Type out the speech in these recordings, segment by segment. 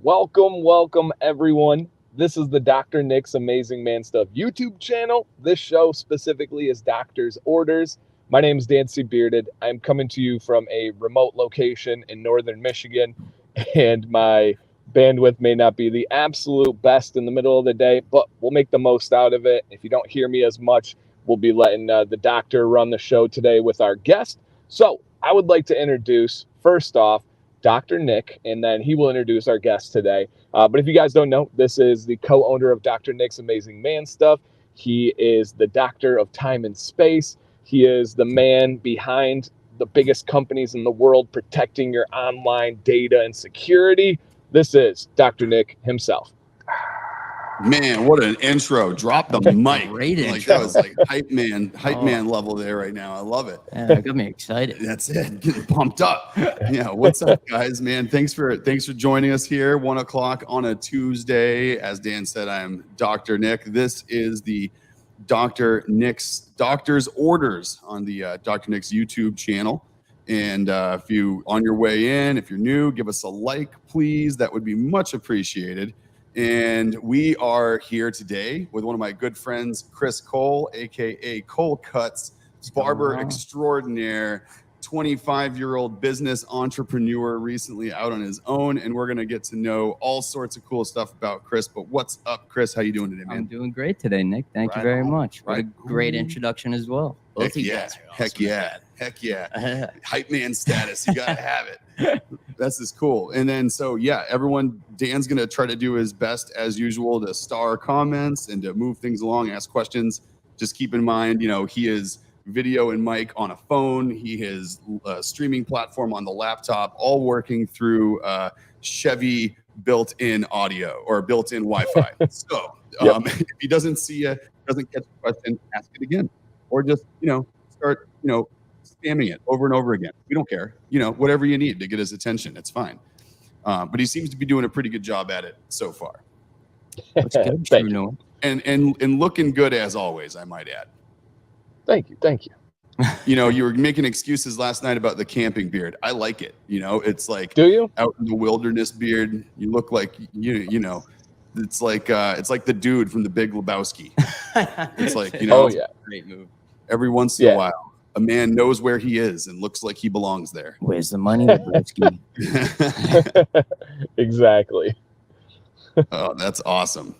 Welcome everyone. This is the Dr. Nick's Amazing Man Stuff YouTube channel. This show specifically is Doctor's Orders. My name is Dancy Bearded. I'm coming to you from a remote location in northern Michigan, and my bandwidth may not be the absolute best in the middle of the day, but we'll make the most out of it. If you don't hear me as much, we'll be letting the doctor run the show today with our guest. So I would like to introduce, first off, Dr. Nick, and then he will introduce our guest today. But if you guys don't know, this is the co-owner of Dr. Nick's Amazing Man Stuff. He is the doctor of time and space. He is the man behind the biggest companies in the world protecting your online data and security. This is Dr. Nick himself. Man, what an intro. Drop the mic. Great like intro. That was like hype man level there right now. I love it. Yeah, that got me excited. That's it. Getting pumped up. Yeah. What's up, guys? Man, thanks for joining us here. 1 o'clock on a Tuesday. As Dan said, I'm Dr. Nick. This is the Dr. Nick's Doctor's Orders on the Dr. Nick's YouTube channel. And if you on your way in, if you're new, give us a like, please. That would be much appreciated. And we are here today with one of my good friends, Chris Cole, aka Cole Cuts, barber extraordinaire, 25-year-old business entrepreneur, recently out on his own. And we're gonna get to know all sorts of cool stuff about Chris. But what's up, Chris? How you doing today, man? I'm doing great today, Nick. Thank you very much. What a great introduction as well. Heck yeah. Heck yeah. Hype man status. You gotta have it. This is cool. And then everyone, Dan's gonna try to do his best as usual to star comments and to move things along, ask questions. Just keep in mind, he is video and mic on a phone. He has a streaming platform on the laptop, all working through Chevy built-in audio or built-in Wi-Fi. So if he doesn't see you, doesn't catch the question, ask it again. Or just, start, spamming it over and over again. We don't care. Whatever you need to get his attention, it's fine. But he seems to be doing a pretty good job at it so far. That's good. Thank you. And looking good as always, I might add. Thank you. You were making excuses last night about the camping beard. I like it. It's like, do you out in the wilderness beard? You look like it's like the dude from The Big Lebowski. It's like, great move. Every once in a while, a man knows where he is and looks like he belongs there. Where's the money, Lebowski? Exactly. Oh, that's awesome.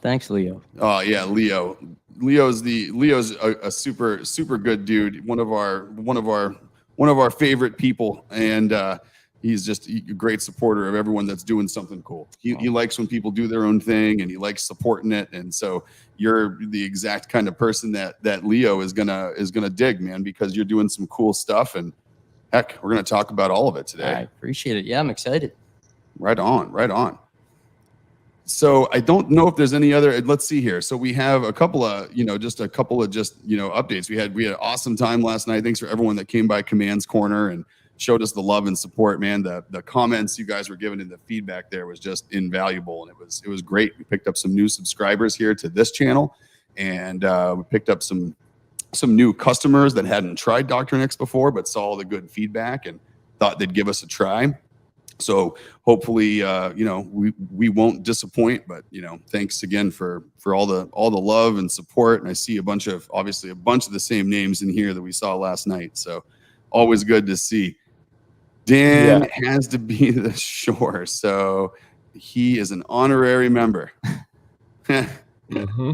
Thanks, Leo. Oh yeah, Leo. Leo's a super good dude. One of our favorite people, and he's just a great supporter of everyone that's doing something cool. He likes when people do their own thing, and he likes supporting it. And so you're the exact kind of person that Leo is gonna dig, man, because you're doing some cool stuff. And heck, we're gonna talk about all of it today. I appreciate it. Yeah, I'm excited. Right on. So I don't know if there's any other. Let's see here. So we have a couple of updates. We had an awesome time last night. Thanks for everyone that came by Command's Corner and showed us the love and support, man. The comments you guys were giving and the feedback there was just invaluable, and it was great. We picked up some new subscribers here to this channel, and we picked up some new customers that hadn't tried Dr. Nick's before, but saw the good feedback and thought they'd give us a try. So hopefully, we won't disappoint. But thanks again for all the love and support. And I see obviously a bunch of the same names in here that we saw last night. So always good to see. Dan has to be the shore, so he is an honorary member. Mm-hmm.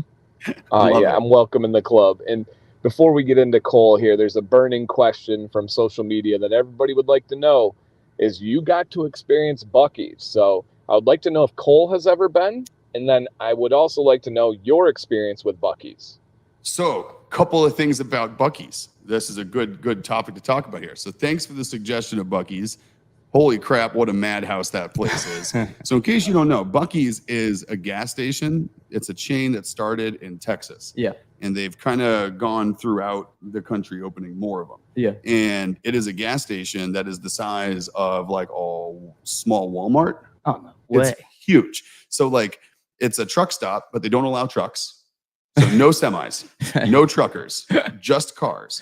I'm welcome in the club. And before we get into Cole here, there's a burning question from social media that everybody would like to know. Is you got to experience Buc-ee's. So I would like to know if Cole has ever been, and then I would also like to know your experience with Buc-ee's. So a couple of things about Buc-ee's. This is a good topic to talk about here. So thanks for the suggestion of Buc-ee's. Holy crap, what a madhouse that place is. So in case you don't know, Buc-ee's is a gas station. It's a chain that started in Texas. Yeah. And they've kind of gone throughout the country opening more of them. Yeah. And it is a gas station that is the size of like a small Walmart. Oh, no way. It's huge. So like it's a truck stop, but they don't allow trucks. So no semis, no truckers, just cars.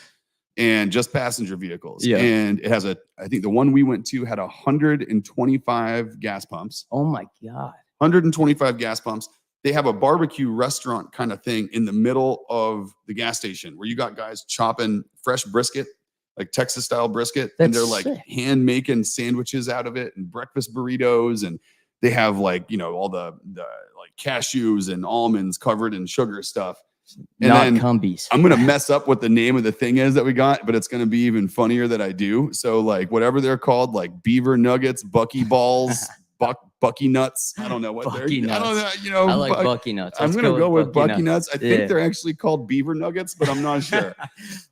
and just passenger vehicles. Yeah. And it has I think the one we went to had 125 gas pumps. Oh my God. 125 gas pumps. They have a barbecue restaurant kind of thing in the middle of the gas station where you got guys chopping fresh brisket, like Texas style brisket. And they're like hand making sandwiches out of it and breakfast burritos. And they have like, all the like cashews and almonds covered in sugar stuff. And Not then Cumbies. I'm going to mess up what the name of the thing is that we got, but it's going to be even funnier that I do. So like whatever they're called, like beaver nuggets, Bucky balls, Bucky nuts. I don't know what Bucky they're. nuts. I don't know. I like Bucky nuts. I'm going to go with Bucky nuts. I think Yeah. they're actually called beaver nuggets, but I'm not sure.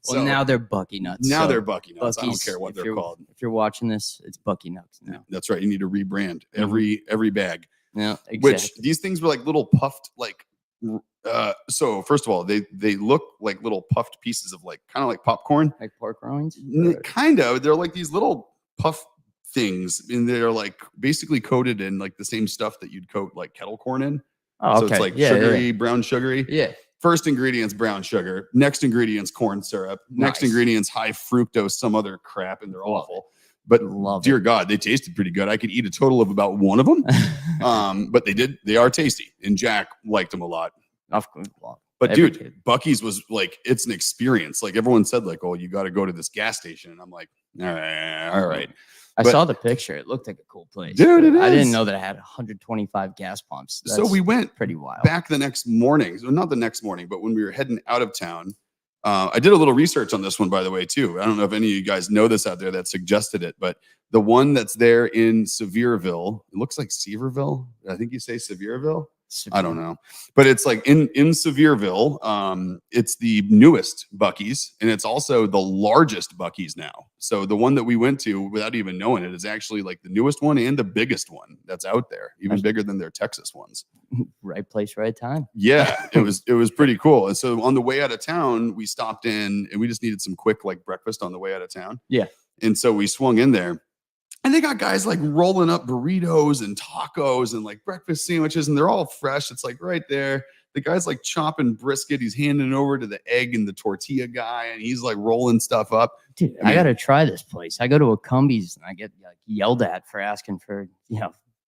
Well, now they're Bucky nuts. Now so they're Bucky nuts. Bucky's, I don't care what they're called. If you're watching this, it's Bucky nuts now. That's right. You need to rebrand every bag. Yeah, exactly. Which these things were like little puffed, like. So first of all, they look like little puffed pieces of like kind of like popcorn, like pork rinds. Kind of. They're like these little puff things, and they're like basically coated in like the same stuff that you'd coat like kettle corn in. Oh, okay. So it's like sugary, brown sugary. Yeah. First ingredients, brown sugar. Next ingredients, corn syrup. Next ingredients, high fructose, some other crap, and they're awful. But dear God, they tasted pretty good. I could eat a total of about one of them. But they are tasty, and Jack liked them a lot. Of course. But dude, Bucky's was like, it's an experience. Like everyone said, like, oh, you got to go to this gas station. And I'm like, all right. I saw the picture. It looked like a cool place. Dude, it is. I didn't know that it had 125 gas pumps. So we went pretty wild. Back the next morning. So not the next morning, but when we were heading out of town, I did a little research on this one, by the way, too. I don't know if any of you guys know this out there that suggested it, but the one that's there in Sevierville, it looks like Sevierville. I think you say Sevierville. I don't know, but it's like in Sevierville. It's the newest Bucky's, and it's also the largest Bucky's now. So the one that we went to, without even knowing it, is actually like the newest one and the biggest one that's out there, even bigger than their Texas ones. Right place, right time. Yeah, it was pretty cool. And so on the way out of town, we stopped in, and we just needed some quick like breakfast on the way out of town. Yeah, and so we swung in there. And they got guys like rolling up burritos and tacos and like breakfast sandwiches, and they're all fresh. It's like right there. The guy's like chopping brisket. He's handing it over to the egg and the tortilla guy, and he's like rolling stuff up. Dude, I got to try this place. I go to a Cumbies and I get like yelled at for asking for,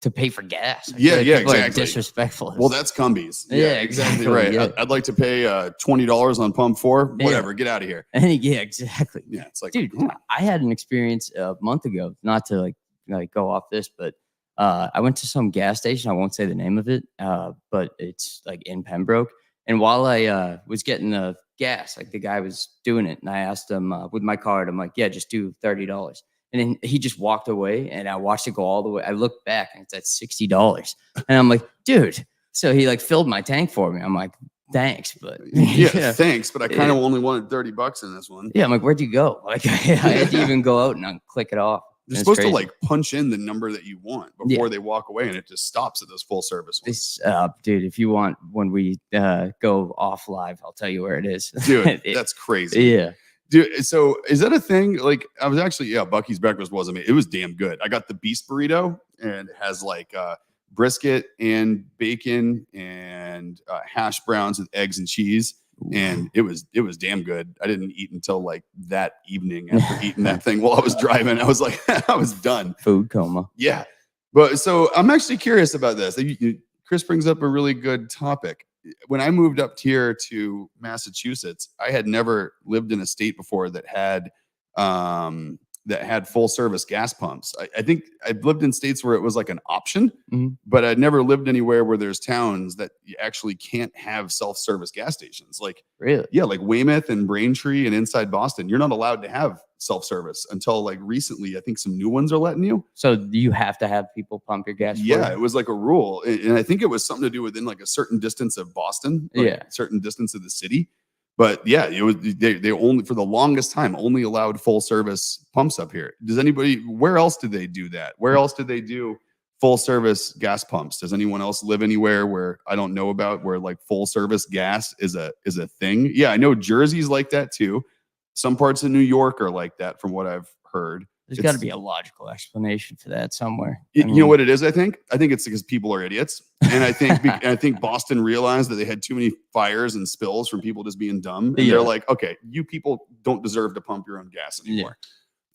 to pay for gas. Yeah, exactly. Disrespectful. Well, that's Cumbies. Yeah, exactly right. Yeah. I'd like to pay $20 on pump 4. Whatever, get out of here. Yeah, exactly. Yeah, it's like, dude, I had an experience a month ago. Not to like go off this, but I went to some gas station. I won't say the name of it, but it's like in Pembroke. And while I was getting the gas, like the guy was doing it, and I asked him with my card, I'm like, yeah, just do $30. And then he just walked away, and I watched it go all the way. I looked back, and it's at $60. And I'm like, dude. So he like filled my tank for me. I'm like, thanks, but thanks, but I kind of only wanted $30 in this one. Yeah, I'm like, where'd you go? Like I had to even go out and click it off. They're supposed to like punch in the number that you want before they walk away, and it just stops at those full service ones. Dude, if you want, when we go off live, I'll tell you where it is. Dude, that's crazy. Yeah. Dude, so is that a thing? Like, I was actually, Bucky's breakfast was amazing. It was damn good. I got the beast burrito, and it has like brisket and bacon and hash browns with eggs and cheese. And it was damn good. I didn't eat until like that evening after eating that thing while I was driving. I was like, I was done. Food coma. Yeah. But so I'm actually curious about this. Chris brings up a really good topic. When I moved up here to Massachusetts, I had never lived in a state before that had full service gas pumps. I think I've lived in states where it was like an option, but I'd never lived anywhere where there's towns that you actually can't have self-service gas stations. Like, really? Yeah, like Weymouth and Braintree and inside Boston, you're not allowed to have self-service until like recently. I think some new ones are letting you. So you have to have people pump your gas? Yeah, it was like a rule. And I think it was something to do within like a certain distance of Boston, like a certain distance of the city. But yeah, it was they only for the longest time only allowed full service pumps up here. Where else did they do that? Where else did they do full service gas pumps? Does anyone else live anywhere where I don't know about where like full service gas is a thing? Yeah, I know Jersey's like that too. Some parts of New York are like that from what I've heard. There's got to be a logical explanation for that somewhere. You know what it is? I think it's because people are idiots, and I think Boston realized that they had too many fires and spills from people just being dumb, and they're like, okay, you people don't deserve to pump your own gas anymore.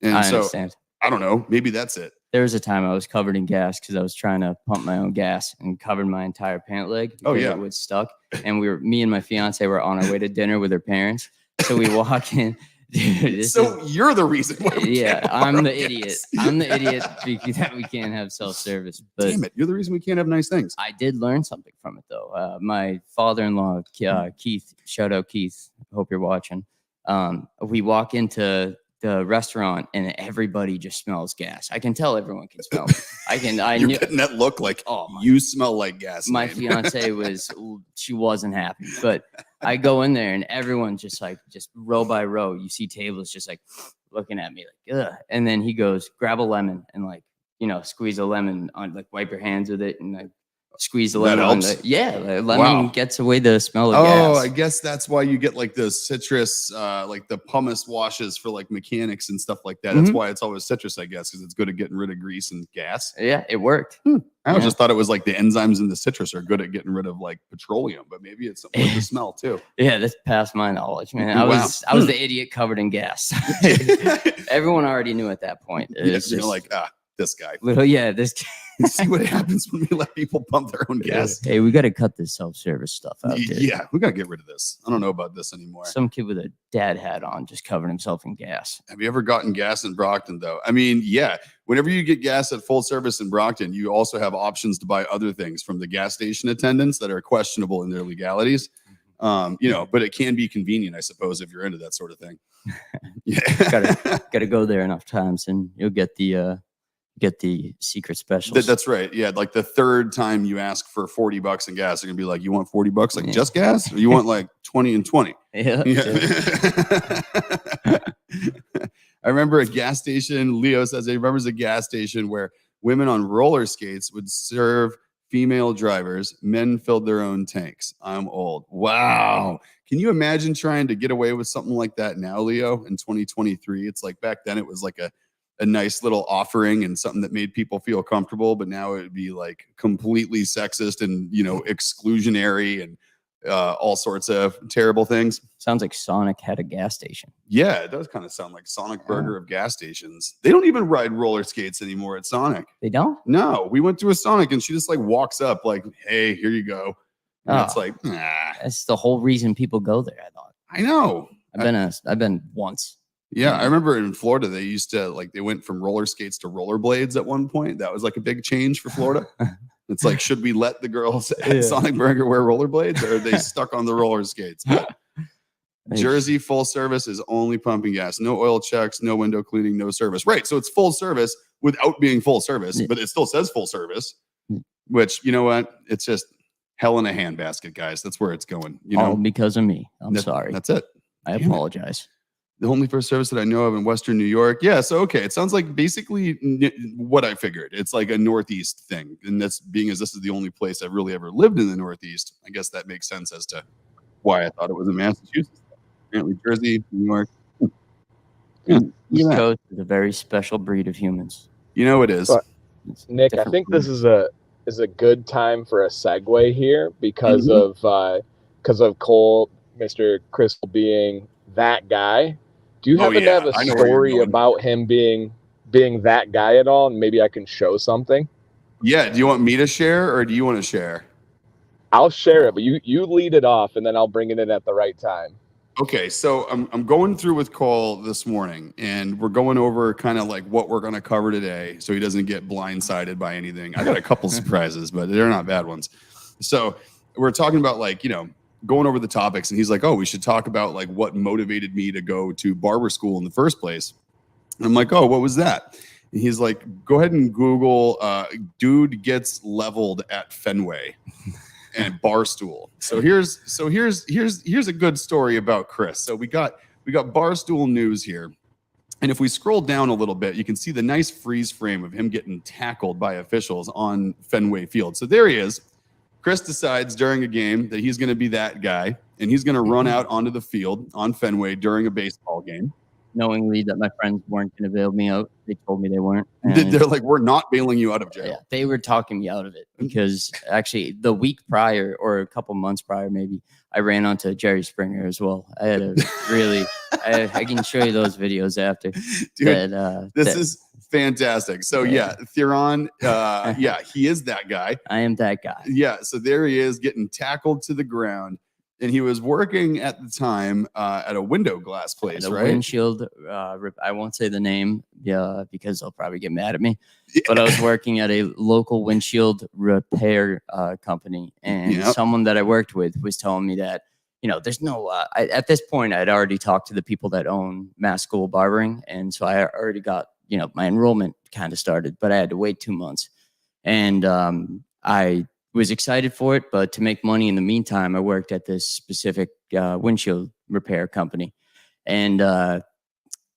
And I understand. I don't know, maybe that's it. There was a time I was covered in gas because I was trying to pump my own gas and covered my entire pant leg because it was stuck. And me and my fiance were on our way to dinner with her parents. So we walk in. Dude, you're the reason why I'm the idiot. I'm the idiot that we can't have self-service. But damn it, you're the reason we can't have nice things. I did learn something from it though. My father-in-law, Keith, shout out Keith. Hope you're watching. We walk into the restaurant and everybody just smells gas. I can tell everyone can smell it. You're getting that look like, you smell like gas. My fiance she wasn't happy, but I go in there and everyone just row by row, you see tables just like looking at me like, ugh. And then he goes, grab a lemon and like, squeeze a lemon on, like wipe your hands with it and like squeeze the lemon. Lemon gets away the smell of gas. I guess that's why you get like the citrus, like the pumice washes for like mechanics and stuff like that. That's why it's always citrus, I guess, because it's good at getting rid of grease and gas. Yeah, it worked. I just thought it was like the enzymes in the citrus are good at getting rid of like petroleum, but maybe it's something with the smell too. Yeah, that's past my knowledge, man. I was the idiot covered in gas. Everyone already knew at that point. You're like, this guy. This guy. See what happens when we let people pump their own gas. Hey, we got to cut this self-service stuff out there. Yeah, we got to get rid of this. I don't know about this anymore. Some kid with a dad hat on just covered himself in gas. Have you ever gotten gas in Brockton, though? I mean, yeah. Whenever you get gas at full service in Brockton, you also have options to buy other things from the gas station attendants that are questionable in their legalities. But it can be convenient, I suppose, if you're into that sort of thing. Yeah. Gotta go there enough times and you'll get the secret specials. That's right. Yeah. Like the third time you ask for $40 in gas, they're going to be like, you want $40? Like just gas? Or you want like 20 and 20? Yeah. I remember a gas station. Leo says he remembers a gas station where women on roller skates would serve female drivers. Men filled their own tanks. I'm old. Wow. Can you imagine trying to get away with something like that now, Leo, in 2023? It's like back then it was like a nice little offering and something that made people feel comfortable, but now it would be like completely sexist and exclusionary and all sorts of terrible things. Sounds like Sonic had a gas station. Yeah, it does kind of sound like Sonic Burger of gas stations. They don't even ride roller skates anymore at Sonic. They don't? No, we went to a Sonic and she just like walks up like, hey, here you go. And it's like, nah. That's the whole reason people go there, I thought. I know. I've been once. Yeah, I remember in Florida, they used to they went from roller skates to rollerblades at one point. That was like a big change for Florida. It's like, should we let the girls at Sonic Burger wear rollerblades or are they stuck on the roller skates? But Jersey full service is only pumping gas. No oil checks, no window cleaning, no service. Right. So it's full service without being full service, but it still says full service, which, you know what? It's just hell in a handbasket, guys. That's where it's going. All because of me. I'm sorry. That's it. I apologize. The only first service that I know of in Western New York. Yeah. So, okay. It sounds like basically what I figured. It's like a Northeast thing. And that's being as this is the only place I've really ever lived in the Northeast. I guess that makes sense as to why I thought it was in Massachusetts. Apparently Jersey, New York. East Coast is a very special breed of humans. You know it is. But, Nick, I think this is a good time for a segue here because of Cole, Mr. Crystal being that guy. Do you happen to have a story about him being that guy at all? And maybe I can show something. Yeah. Do you want me to share or do you want to share? I'll share it, but you lead it off and then I'll bring it in at the right time. Okay. So I'm going through with Cole this morning and we're going over kind of like what we're going to cover today so he doesn't get blindsided by anything. I got a couple surprises, but they're not bad ones. So we're talking about going over the topics and he's like, oh, we should talk about like what motivated me to go to barber school in the first place. And I'm like, oh, what was that? And he's like, go ahead and Google dude gets leveled at Fenway and Barstool. So here's a good story about Chris. So we got Barstool News here. And if we scroll down a little bit, you can see the nice freeze frame of him getting tackled by officials on Fenway Field. So there he is. Chris decides during a game that he's going to be that guy, and he's going to run out onto the field on Fenway during a baseball game. knowingly that my friends weren't going to bail me out. They told me they weren't. They're like, we're not bailing you out of jail. Yeah, they were talking me out of it because actually the week prior or a couple months prior, maybe I ran onto Jerry Springer as well. I had a really, I can show you those videos after. Dude, this is fantastic. So yeah, Theron, yeah, he is that guy. I am that guy. Yeah, so there he is getting tackled to the ground. And he was working at the time at a window glass place, at a right? windshield. I won't say the name, because they'll probably get mad at me. But I was working at a local windshield repair company, and someone that I worked with was telling me that, there's no. At this point, I'd already talked to the people that own Mass School Barbering, and so I already got my enrollment kind of started, but I had to wait 2 months, and I was excited for it, but to make money in the meantime, I worked at this specific windshield repair company. And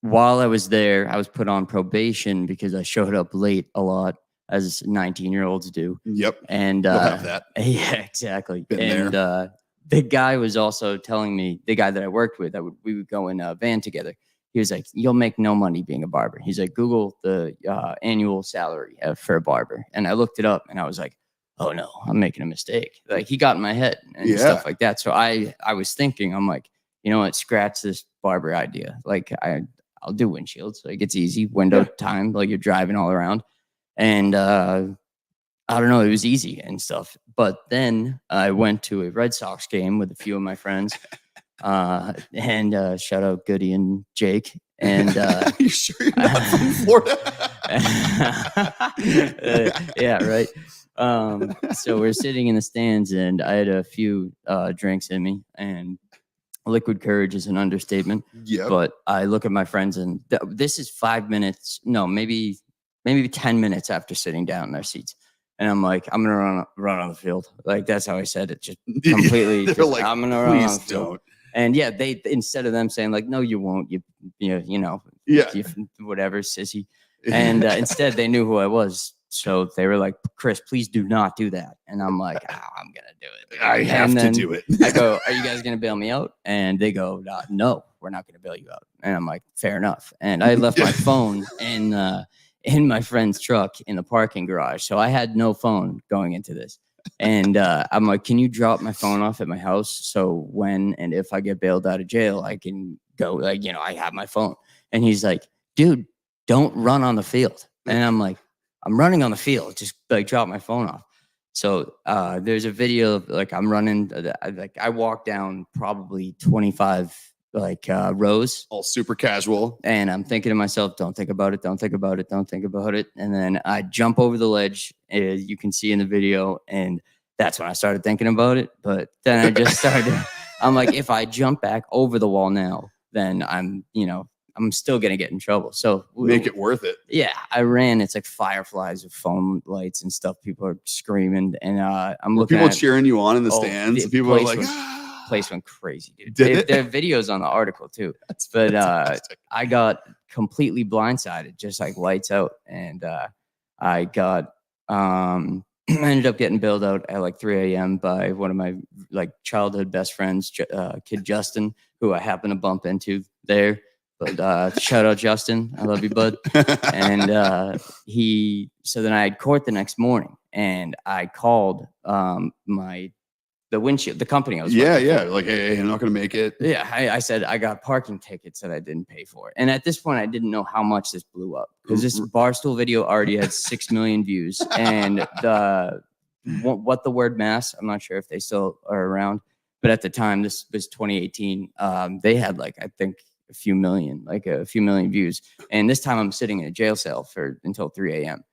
while I was there, I was put on probation because I showed up late a lot, as 19-year-olds do. Yep. And you'll have that. Yeah, exactly. Been there. The guy was also telling me, the guy that I worked with, we would go in a van together. He was like, you'll make no money being a barber. He's like, Google the annual salary for a barber. And I looked it up and I was like, oh no, I'm making a mistake. Like, he got in my head and stuff like that. So I was thinking, I'm like, you know what, scratch this barber idea. Like, I'll do windshields. Like, it's easy, window time, like you're driving all around. And I don't know, it was easy and stuff. But then I went to a Red Sox game with a few of my friends. And shout out Goody and Jake. And you sure you're not from Florida? Yeah, right. So we're sitting in the stands, and I had a few drinks in me, and liquid courage is an understatement. Yeah. But I look at my friends, and this is 5 minutes, no, maybe 10 minutes after sitting down in their seats. And I'm like, I'm gonna run on the field. Like, that's how I said it. Just completely. Like, I'm gonna run on the field. Don't. And yeah, they, instead of them saying like, no, you won't, you whatever, sissy. And instead they knew who I was. So they were like, Chris, please do not do that. And I'm like, I'm going to do it. I have to do it. I go, are you guys going to bail me out? And they go, no, we're not going to bail you out. And I'm like, fair enough. And I left my phone in my friend's truck in the parking garage. So I had no phone going into this. And I'm like, can you drop my phone off at my house? So when and if I get bailed out of jail, I can go, like, I have my phone. And he's like, dude, don't run on the field. And I'm like, I'm running on the field. Just like drop my phone off. So there's a video of like I'm running. I walk down probably 25 rows, all super casual, and I'm thinking to myself, don't think about it, don't think about it, don't think about it. And then I jump over the ledge, as you can see in the video, and that's when I started thinking about it. But then I just started. I'm like, if I jump back over the wall now, then I'm still going to get in trouble. So make it worth it. Yeah. I ran. It's like fireflies with foam lights and stuff. People are screaming, and I'm looking people at cheering you on in the stands. People are like, place went crazy, dude. There are videos on the article too. But I got completely blindsided, just like lights out. And I got I ended up getting bailed out at like 3 a.m. by one of my like childhood best friends, kid Justin, who I happened to bump into there. But shout out Justin, I love you, bud. And so then I had court the next morning, and I called the windshield, the company I was working for. Like, hey, I'm not gonna make it. Yeah, I said I got parking tickets that I didn't pay for. And at this point, I didn't know how much this blew up, because this Barstool video already had 6 million views. And what the word mass, I'm not sure if they still are around, but at the time, this was 2018, they had like, I think, a few million views. And this time I'm sitting in a jail cell until 3 a.m.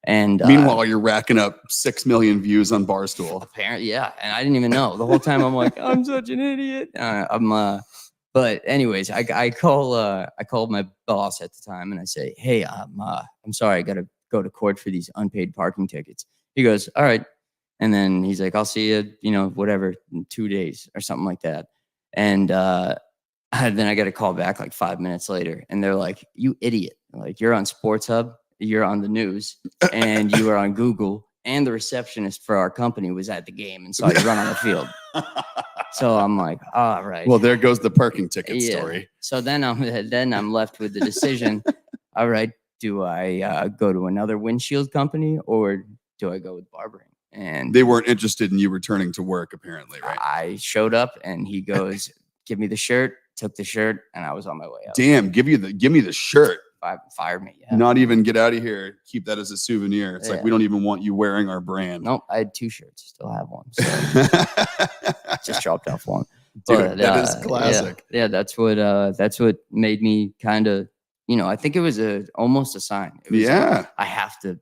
And meanwhile, you're racking up 6 million views on Barstool. Apparently, yeah. And I didn't even know. The whole time I'm like, I'm such an idiot. But anyways, I called my boss at the time, and I say, hey, I'm sorry, I gotta go to court for these unpaid parking tickets. He goes, all right. And then he's like, I'll see you, whatever, in 2 days or something like that. And then I got a call back like 5 minutes later, and they're like, you idiot. Like, you're on Sports Hub, you're on the news, and you were on Google, and the receptionist for our company was at the game and saw you run on the field. So I'm like, all right. Well, there goes the parking ticket story. So then I'm left with the decision. All right, do I go to another windshield company or do I go with barbering? And They weren't interested in you returning to work, apparently, right? I showed up and he goes, give me the shirt, took the shirt, and I was on my way out. Damn, give me the shirt. Fired me. Yeah. Not even get out of here. Keep that as a souvenir. It's like, we don't even want you wearing our brand. Nope, I had 2 shirts. Still have one. So just dropped off one. Dude, But, that is classic. Yeah, that's what made me kind of, I think it was almost a sign. It was like, I have to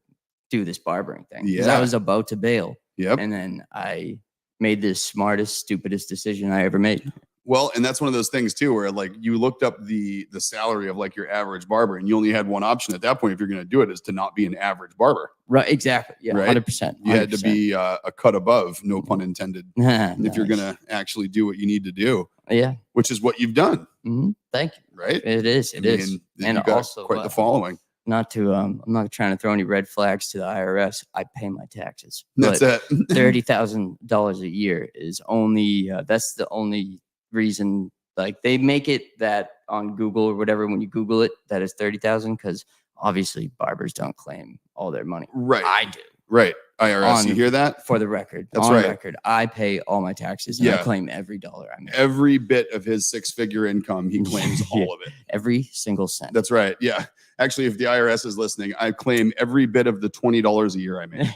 do this barbering thing because I was about to bail. Yep. And then I made the smartest, stupidest decision I ever made. Well, and that's one of those things too, where like you looked up the salary of like your average barber, and you only had one option at that point. If you're going to do it, is to not be an average barber. Right. Exactly. Yeah. Right? 100%. You had to be a cut above, no pun intended, if you're going to actually do what you need to do. Yeah. Which is what you've done. Mm-hmm. Thank you. Right. It is. It is. And also quite the following. Not to, I'm not trying to throw any red flags to the IRS. I pay my taxes. That's it. $30,000 a year is only, that's the only reason. Like they make it that on Google or whatever, when you Google it, that is 30,000 because obviously barbers don't claim all their money. Right. I do. Right. IRS, you hear that? For the record. That's on right. record, I pay all my taxes and I claim every dollar I make. Every bit of his 6-figure income, he claims all of it. Every single cent. That's right. Yeah. Actually, if the IRS is listening, I claim every bit of the $20 a year I make.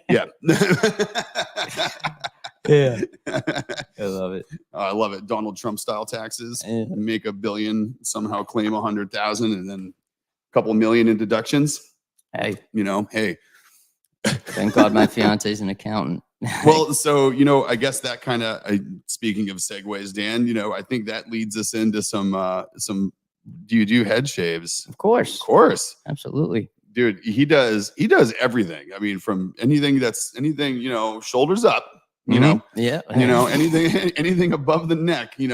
Yeah. Yeah. I love it. I love it. Donald Trump style taxes. Make $1 billion, somehow claim 100,000, and then a couple million in deductions. Hey. Hey. Thank God my fiance is an accountant. Well, so, I guess that kind of, speaking of segues, Dan, I think that leads us into some, do you do head shaves? Of course. Of course. Absolutely. Dude, he does everything. I mean, from anything, shoulders up, Yeah. anything above the neck, he's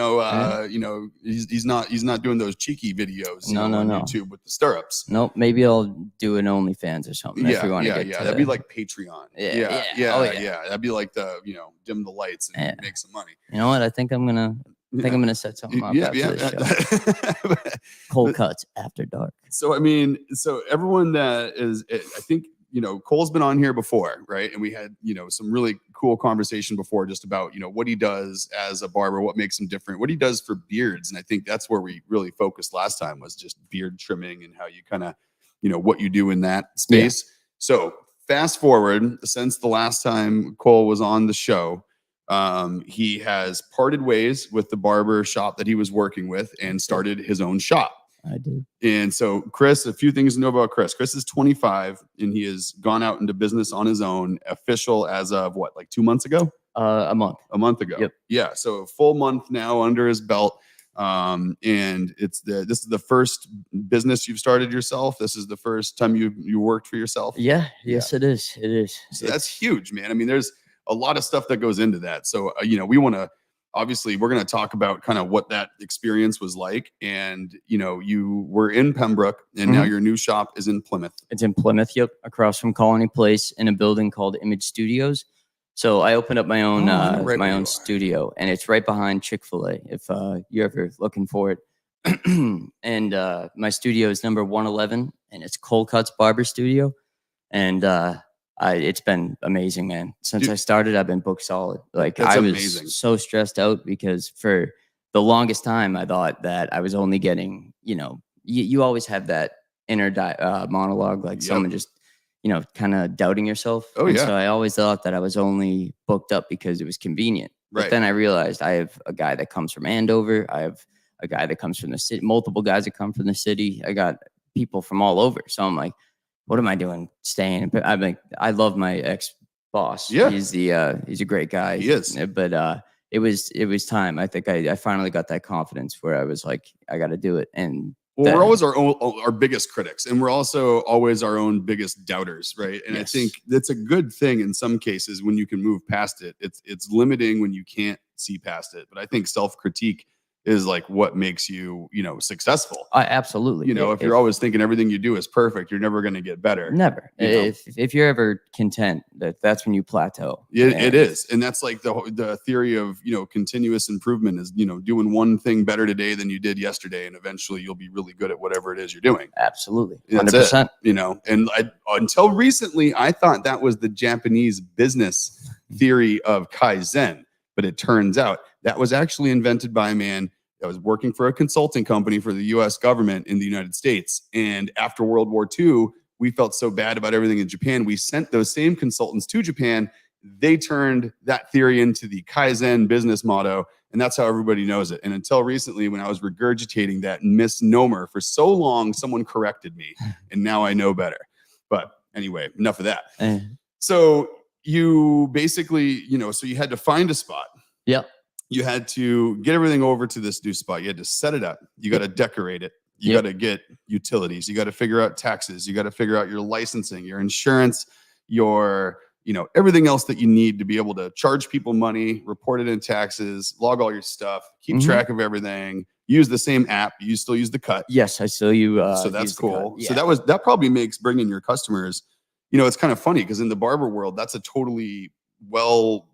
not doing those cheeky videos on YouTube with the stirrups. Nope. Maybe I'll do an OnlyFans or something. Yeah. That'd be like Patreon. Yeah. That'd be like dim the lights and make some money. You know what? I think I'm gonna set something up after this show. Cold cuts after dark. So, everyone that is, I think, Cole's been on here before, right? And we had, some really cool conversation before just about, what he does as a barber, what makes him different, what he does for beards. And I think that's where we really focused last time, was just beard trimming and how you kind of, what you do in that space. Yeah. So fast forward, since the last time Cole was on the show, he has parted ways with the barber shop that he was working with and started his own shop. I did. And so Chris, a few things to know about Chris. Chris is 25 and he has gone out into business on his own, official as of what, like 2 months ago? A month ago. Yep. Yeah. So a full month now under his belt. And this is the first business you've started yourself. This is the first time you worked for yourself. Yeah. Yes, it is. It is. So that's huge, man. I mean, there's a lot of stuff that goes into that. So, we want to, obviously we're going to talk about kind of what that experience was like. And, you were in Pembroke and now your new shop is in Plymouth. It's in Plymouth. Yep. Across from Colony Place in a building called Image Studios. So I opened up my own, own studio, and it's right behind Chick-fil-A if you're ever looking for it. And my studio is number 111 and it's Cold Cuts Barber Studio. And, it's been amazing, man. Since I started, I've been booked solid. Like I was so stressed out because for the longest time, I thought that I was only getting, you always have that inner monologue, like someone just, kind of doubting yourself. Oh, yeah. So I always thought that I was only booked up because it was convenient. Right. But then I realized I have a guy that comes from Andover. I have a guy that comes from the city, multiple guys that come from the city. I got people from all over. So I'm like, what am I doing staying? I mean, I love my ex-boss. Yeah. He's a great guy. He is. But it was time. I think I finally got that confidence where I was like, I got to do it. And we're always our biggest critics, and we're also always our own biggest doubters, right? And I think that's a good thing in some cases when you can move past it. It's limiting when you can't see past it. But I think self-critique is like what makes you, successful. Absolutely. If you're always thinking everything you do is perfect, you're never going to get better. Never. If you're ever content, that's when you plateau. It is. And that's like the theory of, continuous improvement is, doing one thing better today than you did yesterday. And eventually you'll be really good at whatever it is you're doing. Absolutely. 100%. And until recently, I thought that was the Japanese business theory of Kaizen. But it turns out that was actually invented by a man that was working for a consulting company for the US government in the United States. And after World War II, we felt so bad about everything in Japan. We sent those same consultants to Japan. They turned that theory into the Kaizen business motto. And that's how everybody knows it. And until recently, when I was regurgitating that misnomer for so long, someone corrected me. And now I know better. But anyway, enough of that. So you basically, so you had to find a spot. Yep. You had to get everything over to this new spot. You had to set it up. You got to decorate it. You got to get utilities. You got to figure out taxes. You got to figure out your licensing, your insurance, your, everything else that you need to be able to charge people money, report it in taxes, log all your stuff, keep track of everything, use the same app. You still use the Cut. Yes, I still use. So that's cool. Yeah. So that probably makes bringing your customers, it's kind of funny because in the barber world, that's a totally well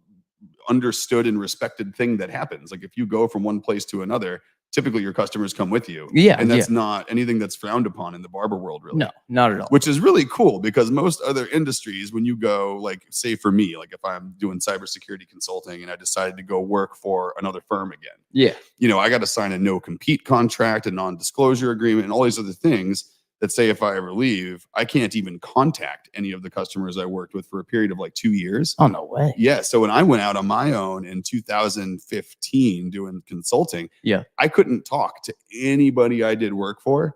understood and respected thing that happens. Like if you go from one place to another, typically your customers come with you. Yeah. And that's not anything that's frowned upon in the barber world, really. No, not at all. Which is really cool because most other industries, when you go, like, say for me, like if I'm doing cybersecurity consulting and I decided to go work for another firm again. Yeah. I got to sign a no compete contract, a non-disclosure agreement, and all these other things that say if I ever leave, I can't even contact any of the customers I worked with for a period of like 2 years. Oh, no way. Yeah. So when I went out on my own in 2015 doing consulting, I couldn't talk to anybody I did work for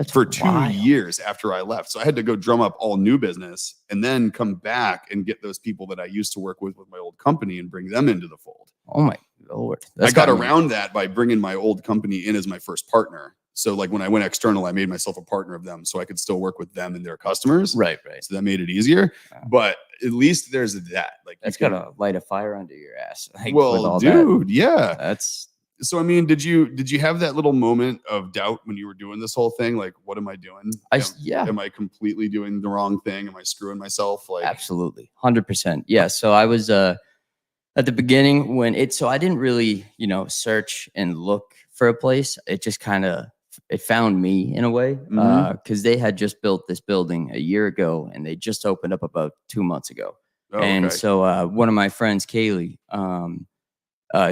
for 2 years after I left. So I had to go drum up all new business and then come back and get those people that I used to work with my old company and bring them into the fold. Oh my Lord. I got around that by bringing my old company in as my first partner. So like when I went external, I made myself a partner of them so I could still work with them and their customers. Right. So that made it easier. But at least there's that. Like that's got to light a fire under your ass. Like, well, dude, yeah. That's so. I mean, did you have that little moment of doubt when you were doing this whole thing? Like, what am I doing? Am I completely doing the wrong thing? Am I screwing myself? Like, absolutely, 100%. Yeah. So I was at the beginning so I didn't really search and look for a place. It just kind of it found me in a way because they had just built this building a year ago and they just opened up about 2 months ago. So one of my friends, Kaylee,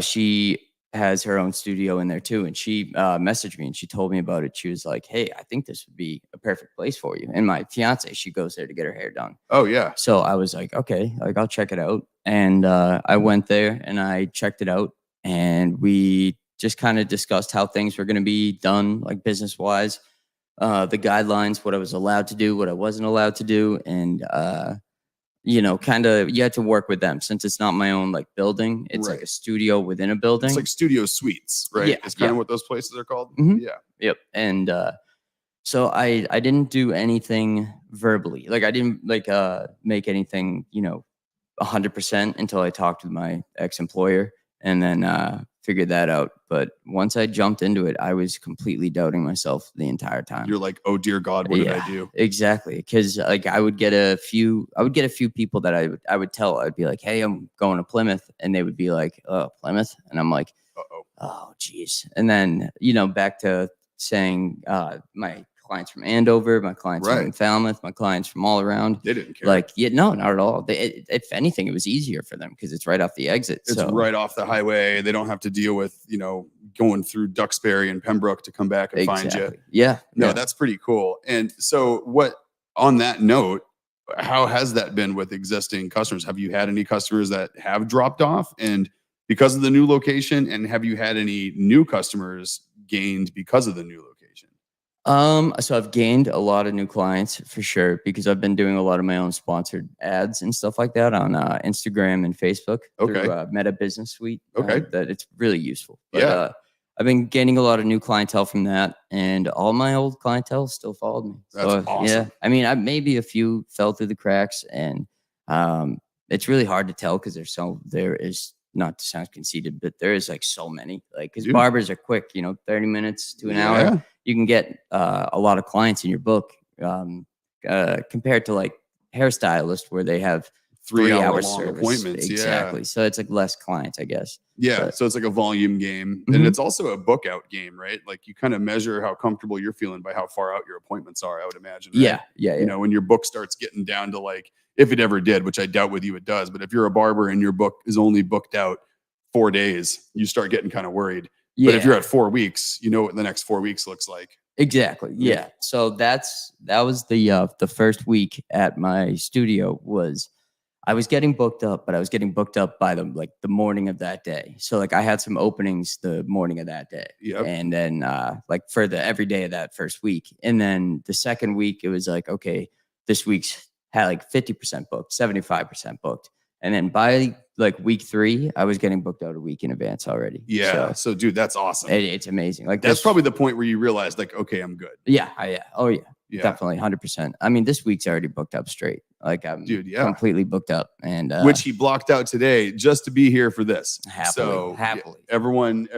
she has her own studio in there too. And she messaged me and she told me about it. She was like, hey, I think this would be a perfect place for you. And my fiance, she goes there to get her hair done. Oh, yeah. So I was like, okay, like I'll check it out. And I went there and I checked it out and we just kind of discussed how things were going to be done, like business wise, the guidelines, what I was allowed to do, what I wasn't allowed to do. And, kind of you had to work with them since it's not my own like building. It's like a studio within a building. It's like studio suites, right? Yeah, it's kind of what those places are called. Mm-hmm. Yeah. Yep. And so I didn't do anything verbally. Like I didn't make anything, 100% until I talked with my ex-employer and then figured that out. But once I jumped into it, I was completely doubting myself the entire time. You're like, oh dear God, what did I do? Exactly. Because like I would get a few people that I would tell. I'd be like, hey, I'm going to Plymouth, and they would be like, oh, Plymouth, and I'm like, oh geez. And then back to saying my clients from Andover, my clients from Falmouth, my clients from all around. They didn't care. Like, no, not at all. If anything, it was easier for them because it's right off the exit. It's right off the highway. They don't have to deal with, going through Duxbury and Pembroke to come back and find you. Yeah. No, that's pretty cool. And so on that note, how has that been with existing customers? Have you had any customers that have dropped off and because of the new location? And have you had any new customers gained because of the new location? So I've gained a lot of new clients for sure because I've been doing a lot of my own sponsored ads and stuff like that on Instagram and Facebook through Meta Business Suite. That it's really useful. But, I've been gaining a lot of new clientele from that, and all my old clientele still followed me. That's awesome. Yeah, I mean, maybe a few fell through the cracks, and it's really hard to tell because there is not to sound conceited, but there is like so many, like, because Dude. barbers are quick, 30 minutes to an hour. You can get a lot of clients in your book, compared to like hairstylists where they have 3-hour long service. appointments. Exactly. So it's like less clients, I guess. Yeah. But, so it's like a volume game, and it's also a book out game, right? Like you kind of measure how comfortable you're feeling by how far out your appointments are, I would imagine. Right? Yeah. When your book starts getting down to like, if it ever did, which I doubt with you it does, but if you're a barber and your book is only booked out 4 days, you start getting kind of worried. But if you're at 4 weeks, you know what the next 4 weeks looks like. Exactly. Yeah. So that was the first week at my studio. Was I was getting booked up, but I was getting booked up by the morning of that day. So like I had some openings the morning of that day. Yep. And then like for the every day of that first week. And then the second week it was like, okay, this week's had like 50% booked, 75% booked. And then by like week 3, I was getting booked out a week in advance already. Yeah. So dude, that's awesome. It's amazing. Like that's probably the point where you realize like, okay, I'm good. Yeah. Oh yeah. Definitely 100%. I mean, this week's already booked up straight. Like I'm completely booked up, and which he blocked out today just to be here for this. Happily. Everyone,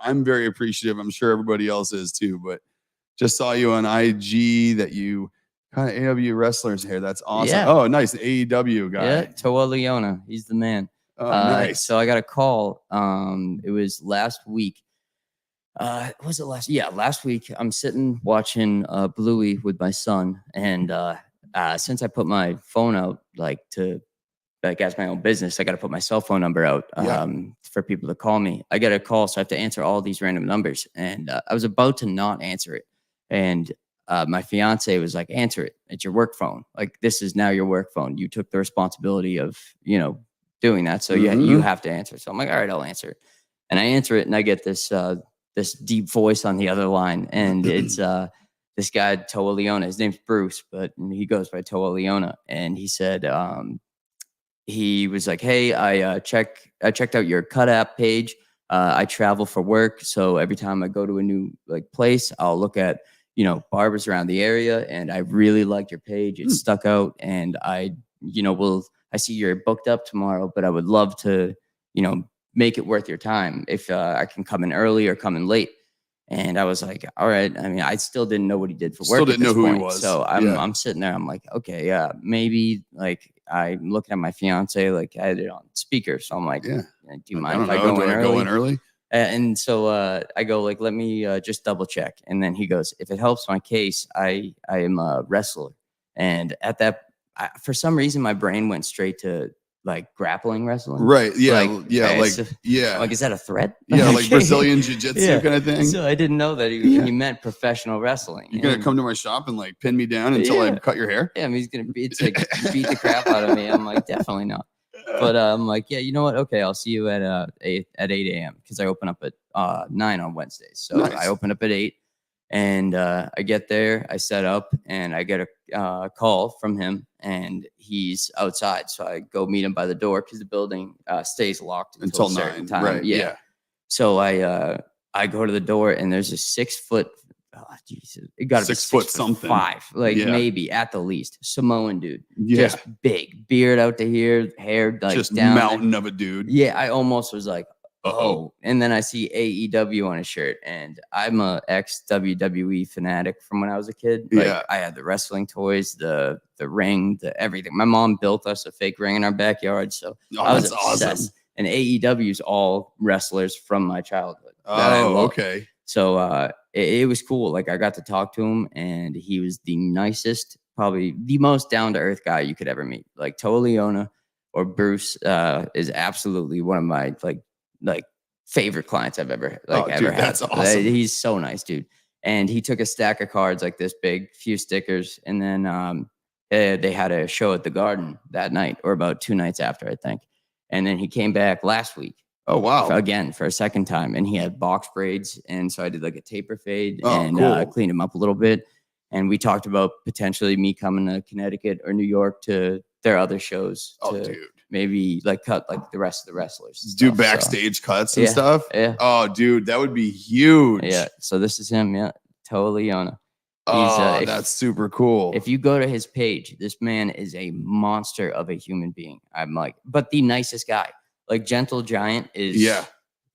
I'm very appreciative. I'm sure everybody else is too. But just saw you on IG that you kind of AEW wrestlers here. That's awesome. Yeah. Oh, nice AEW guy. Yeah, Toa Leona. He's the man. Oh, nice. So I got a call. It was last week. Was it last? Yeah, last week. I'm sitting watching Bluey with my son, and since I put my phone out as my own business, I got to put my cell phone number out for people to call me. I get a call, so I have to answer all these random numbers, and I was about to not answer it, and my fiance was like, "Answer it. It's your work phone. Like this is now your work phone. You took the responsibility of doing that, so you have to answer." So I'm like, "All right, I'll answer it," and I answer it, and I get this deep voice on the other line, and it's this guy, Toa Leona. His name's Bruce, but he goes by Toa Leona. And he said, he was like, "Hey, I checked out your Cut app page. I travel for work, so every time I go to a new place, I'll look at barbers around the area, and I really liked your page. It stuck out, and I see you're booked up tomorrow, but I would love to make it worth your time if I can come in early or come in late." And I was like, all right. I mean, I still didn't know what he did for work. Still didn't know who he was. So I'm sitting there. I'm like, okay, yeah, maybe I'm looking at my fiance, I had it on speaker. So I'm like, do you mind if I go in early? And so I go let me just double check. And then he goes, if it helps my case, I am a wrestler. And at that, for some reason, my brain went straight to grappling wrestling. Right. Yeah. Is that a threat? Yeah. Like Brazilian jiu-jitsu kind of thing. So I didn't know that he meant professional wrestling. You're going to come to my shop and pin me down until I cut your hair? Yeah. I mean, he's going to beat the crap out of me. I'm like, definitely not. But I'm like, yeah, you know what? Okay. I'll see you at 8 a.m. because I open up at 9 on Wednesdays. So nice. I open up at 8. And I get there, I set up, and I get a call from him, and he's outside. So I go meet him by the door because the building stays locked until a certain 9. time. Right, yeah. So I go to the door, and there's a 6 foot. Oh, Jesus. It got to be 6 foot something. 5, maybe at the least. Samoan dude. Yeah. Just big. Beard out to here, hair just down. Mountain there. Of a dude. Yeah, I almost was like, oh, and then I see AEW on his shirt, and I'm a ex-WWE fanatic from when I was a kid. I had the wrestling toys, the ring, the everything. My mom built us a fake ring in our backyard, so I was obsessed. Awesome. And AEW's all wrestlers from my childhood. Oh, okay. So it was cool. I got to talk to him, and he was the nicest, probably the most down-to-earth guy you could ever meet. Toa Leona or Bruce is absolutely one of my favorite clients I've ever had. That's awesome. He's so nice, dude. And he took a stack of cards this big, few stickers, and then they had a show at the Garden that night, or about 2 nights after, I think. And then he came back last week. Oh wow! Again for a second time, and he had box braids, and so I did a taper fade and cleaned him up a little bit. And we talked about potentially me coming to Connecticut or New York to their other shows. Dude. Maybe cut the rest of the wrestlers. Do backstage cuts and stuff. Yeah. Oh, dude, that would be huge. Yeah. So this is him. Yeah. Toa Leona. That's super cool. If you go to his page, this man is a monster of a human being. I'm but the nicest guy. Like Gentle Giant is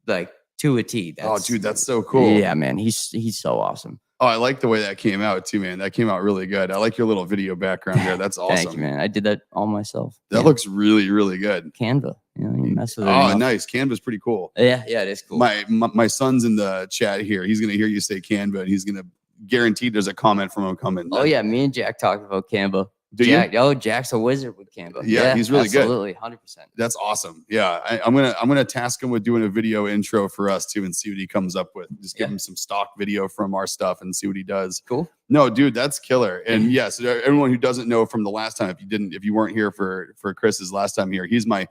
like to a T. Dude, that's so cool. Yeah, man, he's so awesome. Oh, I like the way that came out too, man. That came out really good. I like your little video background there. That's awesome. Thank you, man. I did that all myself. That looks really, really good. Canva, you mess with it. Oh, nice. Canva's pretty cool. Yeah, it is cool. My son's in the chat here. He's gonna hear you say Canva, and he's gonna guarantee there's a comment from him coming. Oh yeah, me and Jack talked about Canva. Jack's a wizard with Canva. Yeah, he's really good. Absolutely, 100%. That's awesome. Yeah, I'm gonna task him with doing a video intro for us too, and see what he comes up with. Just give him some stock video from our stuff and see what he does. Cool. No, dude, that's killer. And yes, everyone who doesn't know from the last time, if you weren't here for Chris's last time here, he's my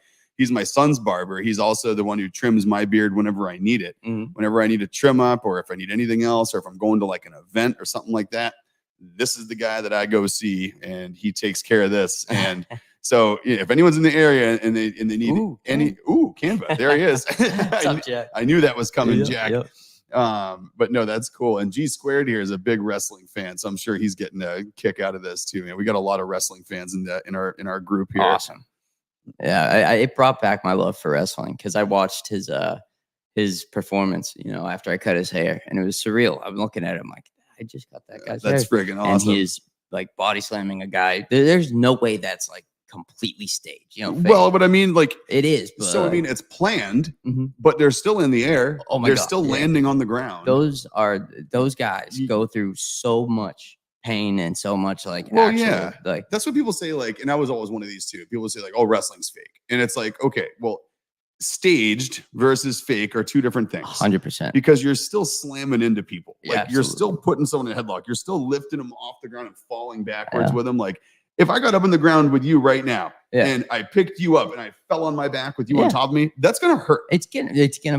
son's barber. He's also the one who trims my beard whenever I need it. Whenever I need a trim up, or if I need anything else, or if I'm going to like an event or something like that. This is the guy that I go see, and he takes care of this. And so if anyone's in the area and they need Canva, there he is. I knew that was coming, Jack. But no, that's cool. And G Squared here is a big wrestling fan, so I'm sure he's getting a kick out of this too, man. We got a lot of wrestling fans in our group here. Awesome. Yeah, it brought back my love for wrestling because I watched his performance, after I cut his hair, and it was surreal. I'm looking at him like, I just got that guy's That's hair. friggin' awesome. And he's like body slamming a guy. There's no way that's like completely staged. Fake. Well, but I mean, like it is. But, so I mean, it's planned, but they're still in the air. Oh my God, they're still landing on the ground. Those guys go through so much pain and so much like. Like that's what people say. Like, and I was always one of these too. People say like, "Oh, wrestling's fake," and it's like, okay, well. Staged versus fake are two different things. 100%. Because you're still slamming into people. Like Yeah, you're still putting someone in a headlock. You're still lifting them off the ground and falling backwards with them. Like if I got up on the ground with you right now and I picked you up and I fell on my back with you on top of me, that's gonna hurt. It's gonna.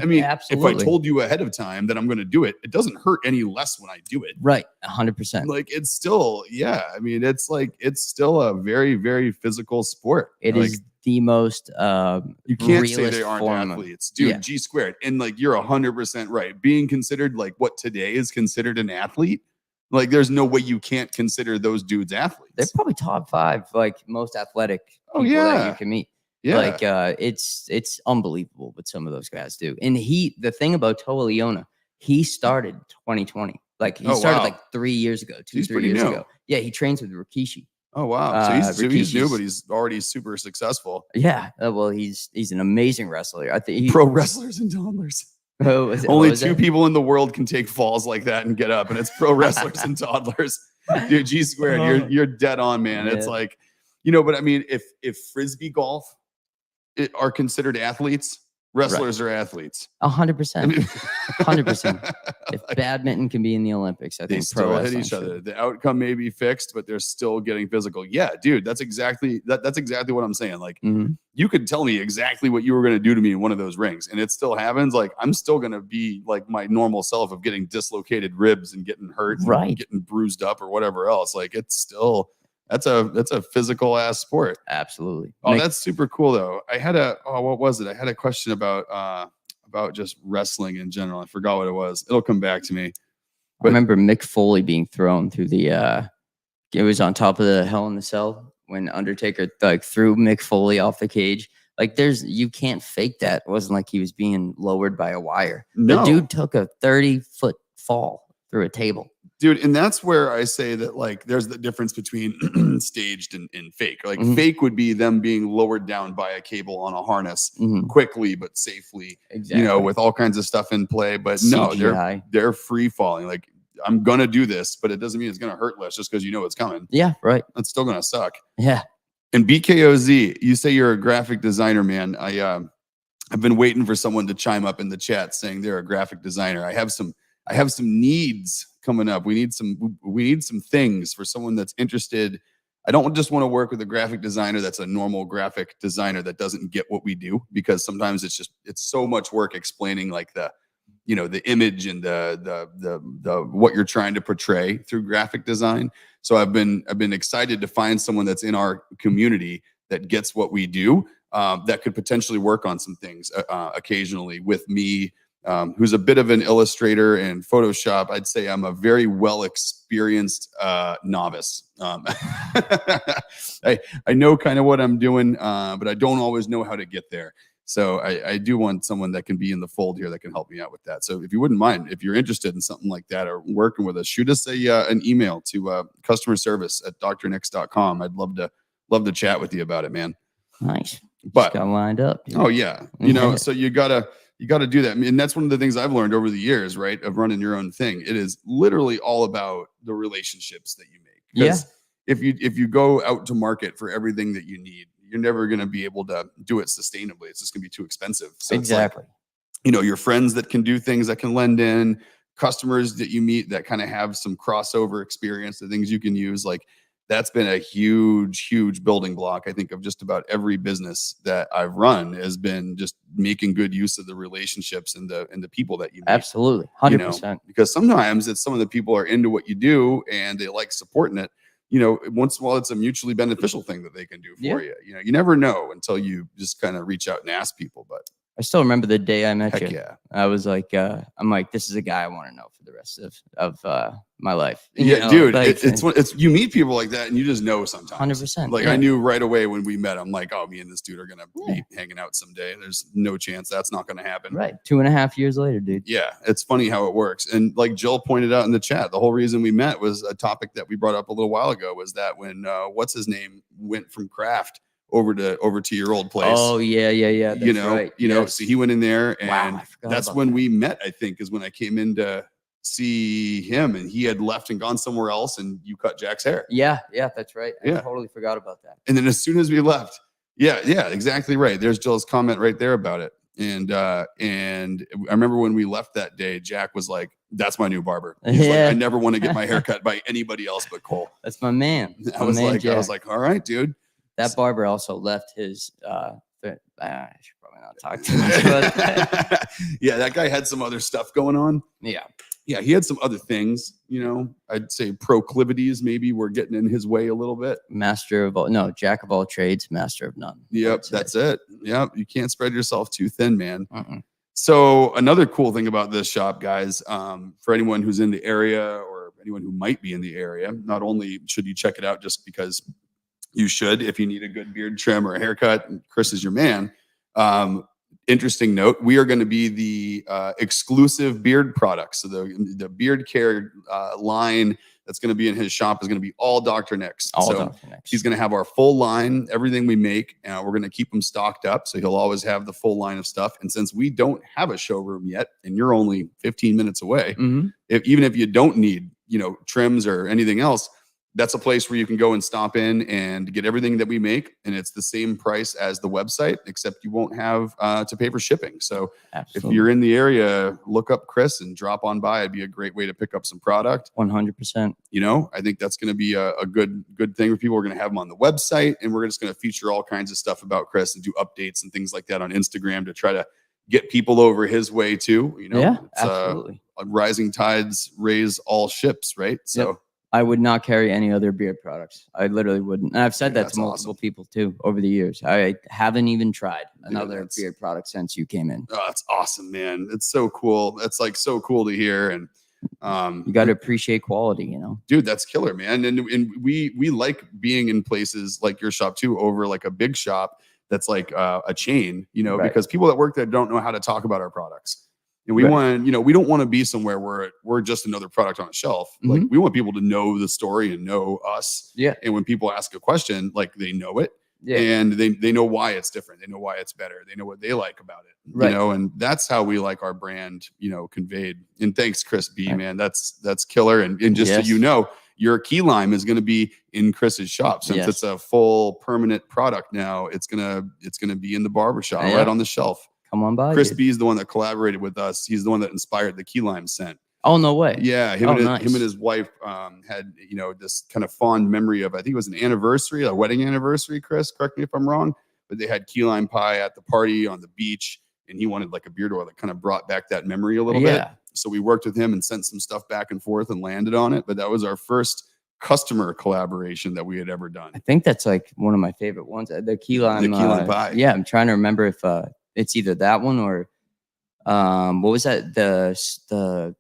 I mean, absolutely. If I told you ahead of time that I'm gonna do it, it doesn't hurt any less when I do it. Right, 100%. Like it's still, I mean, it's still a very, very physical sport. It is the most you can't say they aren't athletes, dude. G Squared, and like you're 100% right. Being considered like what today is considered an athlete, like there's no way you can't consider those dudes athletes. They're probably top 5 like most athletic people that you can meet. Like it's unbelievable what some of those guys do. And the thing about Toa Leona, he started 2020. Like he started like 3 years ago, 3 years ago. Yeah, he trains with Rikishi. Oh wow! So he's new, but he's already super successful. Yeah, well, he's an amazing wrestler. I think pro wrestlers and toddlers. Only 2 people in the world can take falls like that and get up, and it's pro wrestlers and toddlers. Dude, G Squared, you're dead on, man. It's like, but I mean, if frisbee golf are considered athletes, wrestlers are athletes. 100%. 100%. If badminton can be in the Olympics, I think pro hit each other. The outcome may be fixed, but they're still getting physical. Yeah, dude, that's exactly what I'm saying. Like you could tell me exactly what you were going to do to me in one of those rings, and it still happens. Like I'm still going to be like my normal self of getting dislocated ribs and getting hurt, and getting bruised up or whatever else. Like it's still. That's a physical ass sport. Absolutely. Oh, that's super cool though. I had what was it? I had a question about just wrestling in general. I forgot what it was. It'll come back to me. But I remember Mick Foley being thrown through it was on top of the Hell in the Cell when Undertaker like threw Mick Foley off the cage. Like you can't fake that. It wasn't like he was being lowered by a wire. No. The dude took a 30-foot fall through a table. Dude, and that's where I say that like there's the difference between staged and fake. Like fake would be them being lowered down by a cable on a harness quickly but safely, with all kinds of stuff in play. But CGI. No, they're free falling. Like I'm gonna do this, but it doesn't mean it's gonna hurt less just because it's coming. Yeah, right. It's still gonna suck. Yeah. And BKOZ, you say you're a graphic designer, man. I've been waiting for someone to chime up in the chat saying they're a graphic designer. I have some needs coming up. We need some things for someone that's interested. I don't just want to work with a graphic designer that's a normal graphic designer that doesn't get what we do, because sometimes it's so much work explaining like the image and the what you're trying to portray through graphic design. So I've been excited to find someone that's in our community that gets what we do, that could potentially work on some things occasionally with me. Who's a bit of an illustrator and Photoshop. I'd say I'm a very well experienced novice. I know kind of what I'm doing, but I don't always know how to get there. So I do want someone that can be in the fold here that can help me out with that. So if you wouldn't mind, if you're interested in something like that or working with us, shoot us an email to customer service at drnix.com. I'd love to chat with you about it, man. Nice. But just got lined up. Dude. Oh yeah, so you gotta do that. I mean, and that's one of the things I've learned over the years, right? Of running your own thing. It is literally all about the relationships that you make. Because if you go out to market for everything that you need, you're never going to be able to do it sustainably. It's just going to be too expensive. So exactly. It's like, your friends that can do things that can lend in, customers that you meet that kind of have some crossover experience, the things you can use, like. That's been a huge building block, I think, of just about every business that I've run, has been just making good use of the relationships and the people that you meet. Absolutely. 100%. Because sometimes it's some of the people are into what you do and they like supporting it. Once in a while, it's a mutually beneficial thing that they can do for you. You never know until you just kind of reach out and ask people. But I still remember the day I met you. Yeah. I was like, I'm like, this is a guy I want to know for the rest of my life. Dude, it's you meet people like that and you just know sometimes. 100%. Like I knew right away when we met, I'm like, oh, me and this dude are going to be hanging out someday. There's no chance that's not going to happen. Right. 2.5 years later, dude. Yeah. It's funny how it works. And like Jill pointed out in the chat, the whole reason we met was a topic that we brought up a little while ago, was that when what's his name went from Kraft over to your old place. Oh yeah. That's right. So he went in there, and that's when that. we met. I think is when I came in to see him, and he had left and gone somewhere else, and you cut Jack's hair. Yeah, that's right. I totally forgot about that. And then as soon as we left, yeah, exactly right. There's Jill's comment right there about it. And I remember when we left that day, Jack was like, "That's my new barber." He's like, "I never want to get my hair cut by anybody else but Cole." That's my man. I was like, "All right, dude." That barber also left his. I should probably not talk too much about that. Yeah, that guy had some other stuff going on. Yeah, he had some other things. I'd say proclivities maybe were getting in his way a little bit. Jack of all trades, master of none. Yep, that's it. Yep, you can't spread yourself too thin, man. So another cool thing about this shop, guys, for anyone who's in the area or anyone who might be in the area, not only should you check it out just because you should, if you need a good beard trim or a haircut, Chris is your man. Interesting note, we are going to be the exclusive beard products. So the beard care line that's going to be in his shop is going to be all Dr. Nix. So he's going to have our full line, everything we make. We're going to keep them stocked up. So he'll always have the full line of stuff. And since we don't have a showroom yet, and you're only 15 minutes away, even if you don't need, trims or anything else, that's a place where you can go and stop in and get everything that we make. And it's the same price as the website, except you won't have to pay for shipping. So if you're in the area, look up Chris and drop on by. It'd be a great way to pick up some product. 100%. I think that's going to be a good thing for people. We're going to have them on the website, and we're just going to feature all kinds of stuff about Chris and do updates and things like that on Instagram to try to get people over his way too. Absolutely. Rising tides raise all ships, right? So I would not carry any other beard products. I literally wouldn't. And I've said that to multiple people too over the years. I haven't even tried another beard product since you came in. Oh, that's awesome, man. It's so cool. That's like so cool to hear. And you got to appreciate quality, Dude, that's killer, man. And we like being in places like your shop too, over like a big shop that's like a chain, because people that work there don't know how to talk about our products. And we want, we don't want to be somewhere where we're just another product on a shelf. Like we want people to know the story and know us. Yeah. And when people ask a question, like they know it. Yeah. And they know why it's different. They know why it's better. They know what they like about it. Right. And that's how we like our brand, conveyed. And thanks, Chris B, man. That's killer. And just so your key lime is going to be in Chris's shop. Since it's a full permanent product now, it's gonna be in the barbershop right on the shelf. Come on by. Chris B is the one that collaborated with us. He's the one that inspired the key lime scent. Oh, no way. Yeah. Him and his wife had, this kind of fond memory of, I think it was an anniversary, a wedding anniversary, Chris, correct me if I'm wrong, but they had key lime pie at the party on the beach, and he wanted like a beard oil that kind of brought back that memory a little bit. So we worked with him and sent some stuff back and forth and landed on it. But that was our first customer collaboration that we had ever done. I think that's like one of my favorite ones. The key lime pie. Yeah. I'm trying to remember if it's either that one or what was that?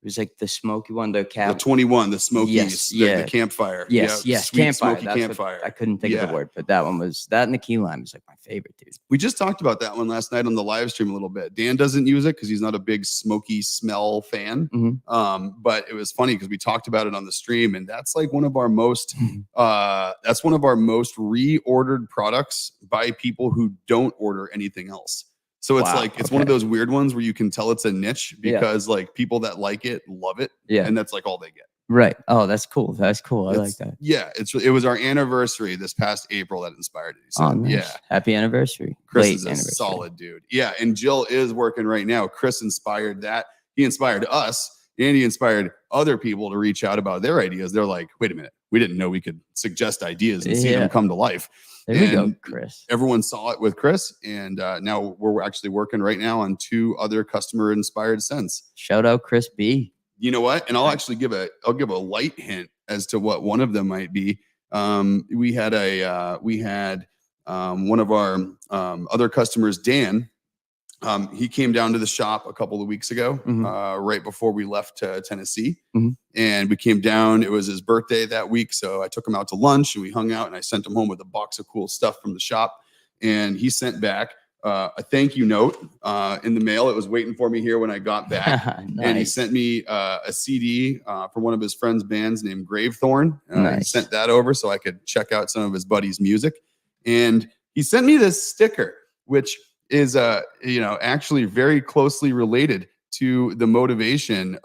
It was like the smoky one, the The 21, the smoky, Yes, the campfire. Yes, Yeah, yes, sweet campfire. smoky That's campfire. I couldn't think of the word, but that one was that, and the key lime is like my favorite, dude. We just talked about that one last night on the live stream a little bit. Dan doesn't use it because he's not a big smoky smell fan. But it was funny because we talked about it on the stream, and that's like one of our most reordered products by people who don't order anything else. So it's it's one of those weird ones where you can tell it's a niche because like people that like it love it, and that's like all they get. Right. Oh, that's cool. That's cool. I like that. Yeah, it was our anniversary this past April that inspired it. Oh, nice. Yeah. Happy anniversary. Chris is a solid dude. Yeah, and Jill is working right now. Chris inspired that. He inspired us, and he inspired other people to reach out about their ideas. They're like, wait a minute, we didn't know we could suggest ideas and see them come to life. There we go, Chris. Everyone saw it with Chris, and now we're actually working right now on 2 other customer-inspired scents. Shout out Chris B. You know what? And I'll actually give a light hint as to what one of them might be. We had one of our other customers, Dan. He came down to the shop a couple of weeks ago, right before we left Tennessee. And we came down. It was his birthday that week. So I took him out to lunch and we hung out, and I sent him home with a box of cool stuff from the shop. And he sent back a thank you note in the mail. It was waiting for me here when I got back. Nice. And he sent me a CD from one of his friends' bands named Gravethorn. Nice. He sent that over so I could check out some of his buddies' music. And he sent me this sticker, which is actually very closely related to the motivation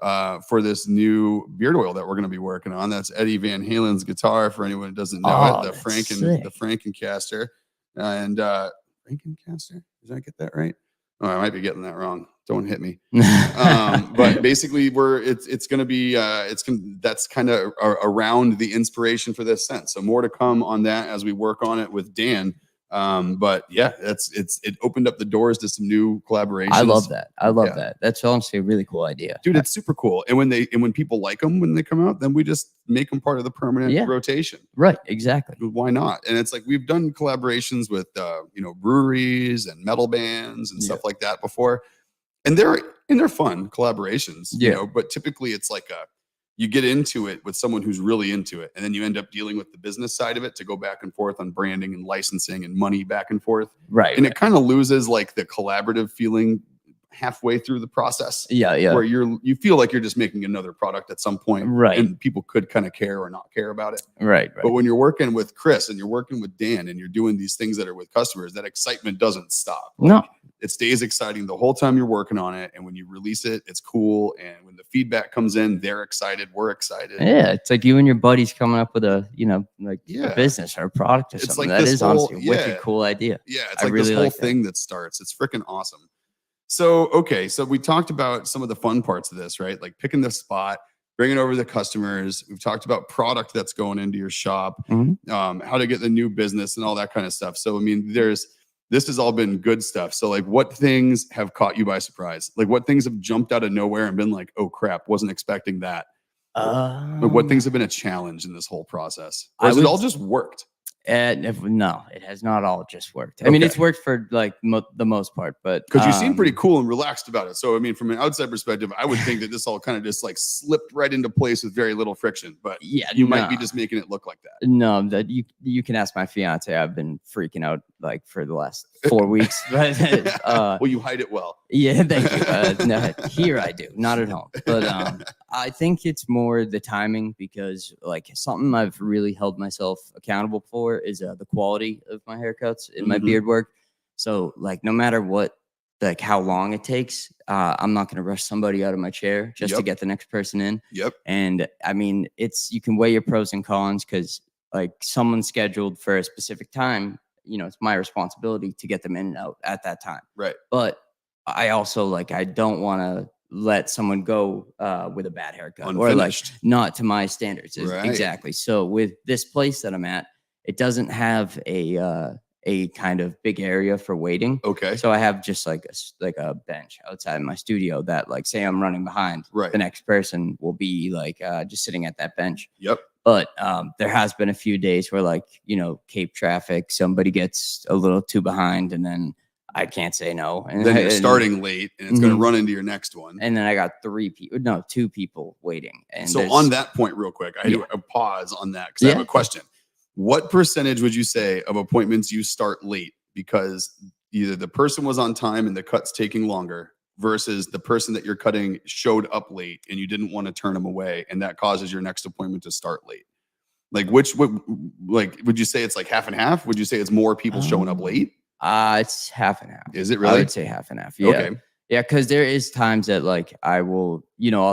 for this new beard oil that we're going to be working on. That's Eddie Van Halen's guitar, for anyone who doesn't know it, the Frankencaster. And Frankencaster, did I get that right? Oh, I might be getting that wrong. Don't hit me. But basically, it's going to be that's kind of around the inspiration for this scent. So more to come on that as we work on it with Dan. But yeah, it opened up the doors to some new collaborations. I love that. That. That's honestly a really cool idea, dude. It's super cool. And when people like them when they come out, then we just make them part of the permanent rotation. Right. Exactly. Why not? And it's like we've done collaborations with breweries and metal bands and stuff like that before, and they're fun collaborations. But typically it's like you get into it with someone who's really into it, and then you end up dealing with the business side of it to go back and forth on branding and licensing and money back and forth. Right. And it kind of loses like the collaborative feeling halfway through the process. Yeah. Where you feel like you're just making another product at some point. Right. And people could kind of care or not care about it. Right. But when you're working with Chris and you're working with Dan and you're doing these things that are with customers, that excitement doesn't stop. No. It stays exciting the whole time you're working on it. And when you release it, it's cool. And when the feedback comes in, they're excited. We're excited. Yeah. It's like you and your buddies coming up with a business or a product or something. That is honestly a wicked cool idea. Yeah. It's like this whole thing that starts. It's freaking awesome. So we talked about some of the fun parts of this, right? Like picking the spot, bringing over the customers. We've talked about product that's going into your shop, how to get the new business and all that kind of stuff. So, I mean, this has all been good stuff. So like what things have caught you by surprise? Like what things have jumped out of nowhere and been like, oh crap, wasn't expecting that. Like what things have been a challenge in this whole process? Or has it all just worked? No, it has not all just worked. I mean, it's worked for like the most part, but because you seem pretty cool and relaxed about it. So, I mean, from an outside perspective, I would think that this all kind of just like slipped right into place with very little friction. But you might be just making it look like that. No, that you can ask my fiance. I've been freaking out like for the last 4 weeks. But, well, you hide it well. Yeah, thank you. No, here I do, not at home. But I think it's more the timing because like something I've really held myself accountable for is the quality of my haircuts and my beard work. So like no matter what, like how long it takes, I'm not going to rush somebody out of my chair just to get the next person in. Yep. And I mean, you can weigh your pros and cons because like someone's scheduled for a specific time, it's my responsibility to get them in and out at that time. Right. But I also I don't want to let someone go with a bad haircut or like not to my standards. Right. Exactly. So with this place that I'm at, it doesn't have a kind of big area for waiting. Okay. So I have just like a bench outside my studio that like say I'm running behind, the next person will be like just sitting at that bench. Yep. But there has been a few days where Cape traffic, somebody gets a little too behind and then I can't say no. And then you're starting late, and it's going to run into your next one. And then I got 2 people waiting. And so on that point, real quick, I do a pause on that because I have a question. What percentage would you say of appointments you start late because either the person was on time and the cut's taking longer versus the person that you're cutting showed up late and you didn't want to turn them away, and that causes your next appointment to start late? Like would you say it's like half and half? Would you say it's more people showing up late? It's half and half. Is it really? I would say half and half. Yeah. Okay. Yeah, because there is times that like I will,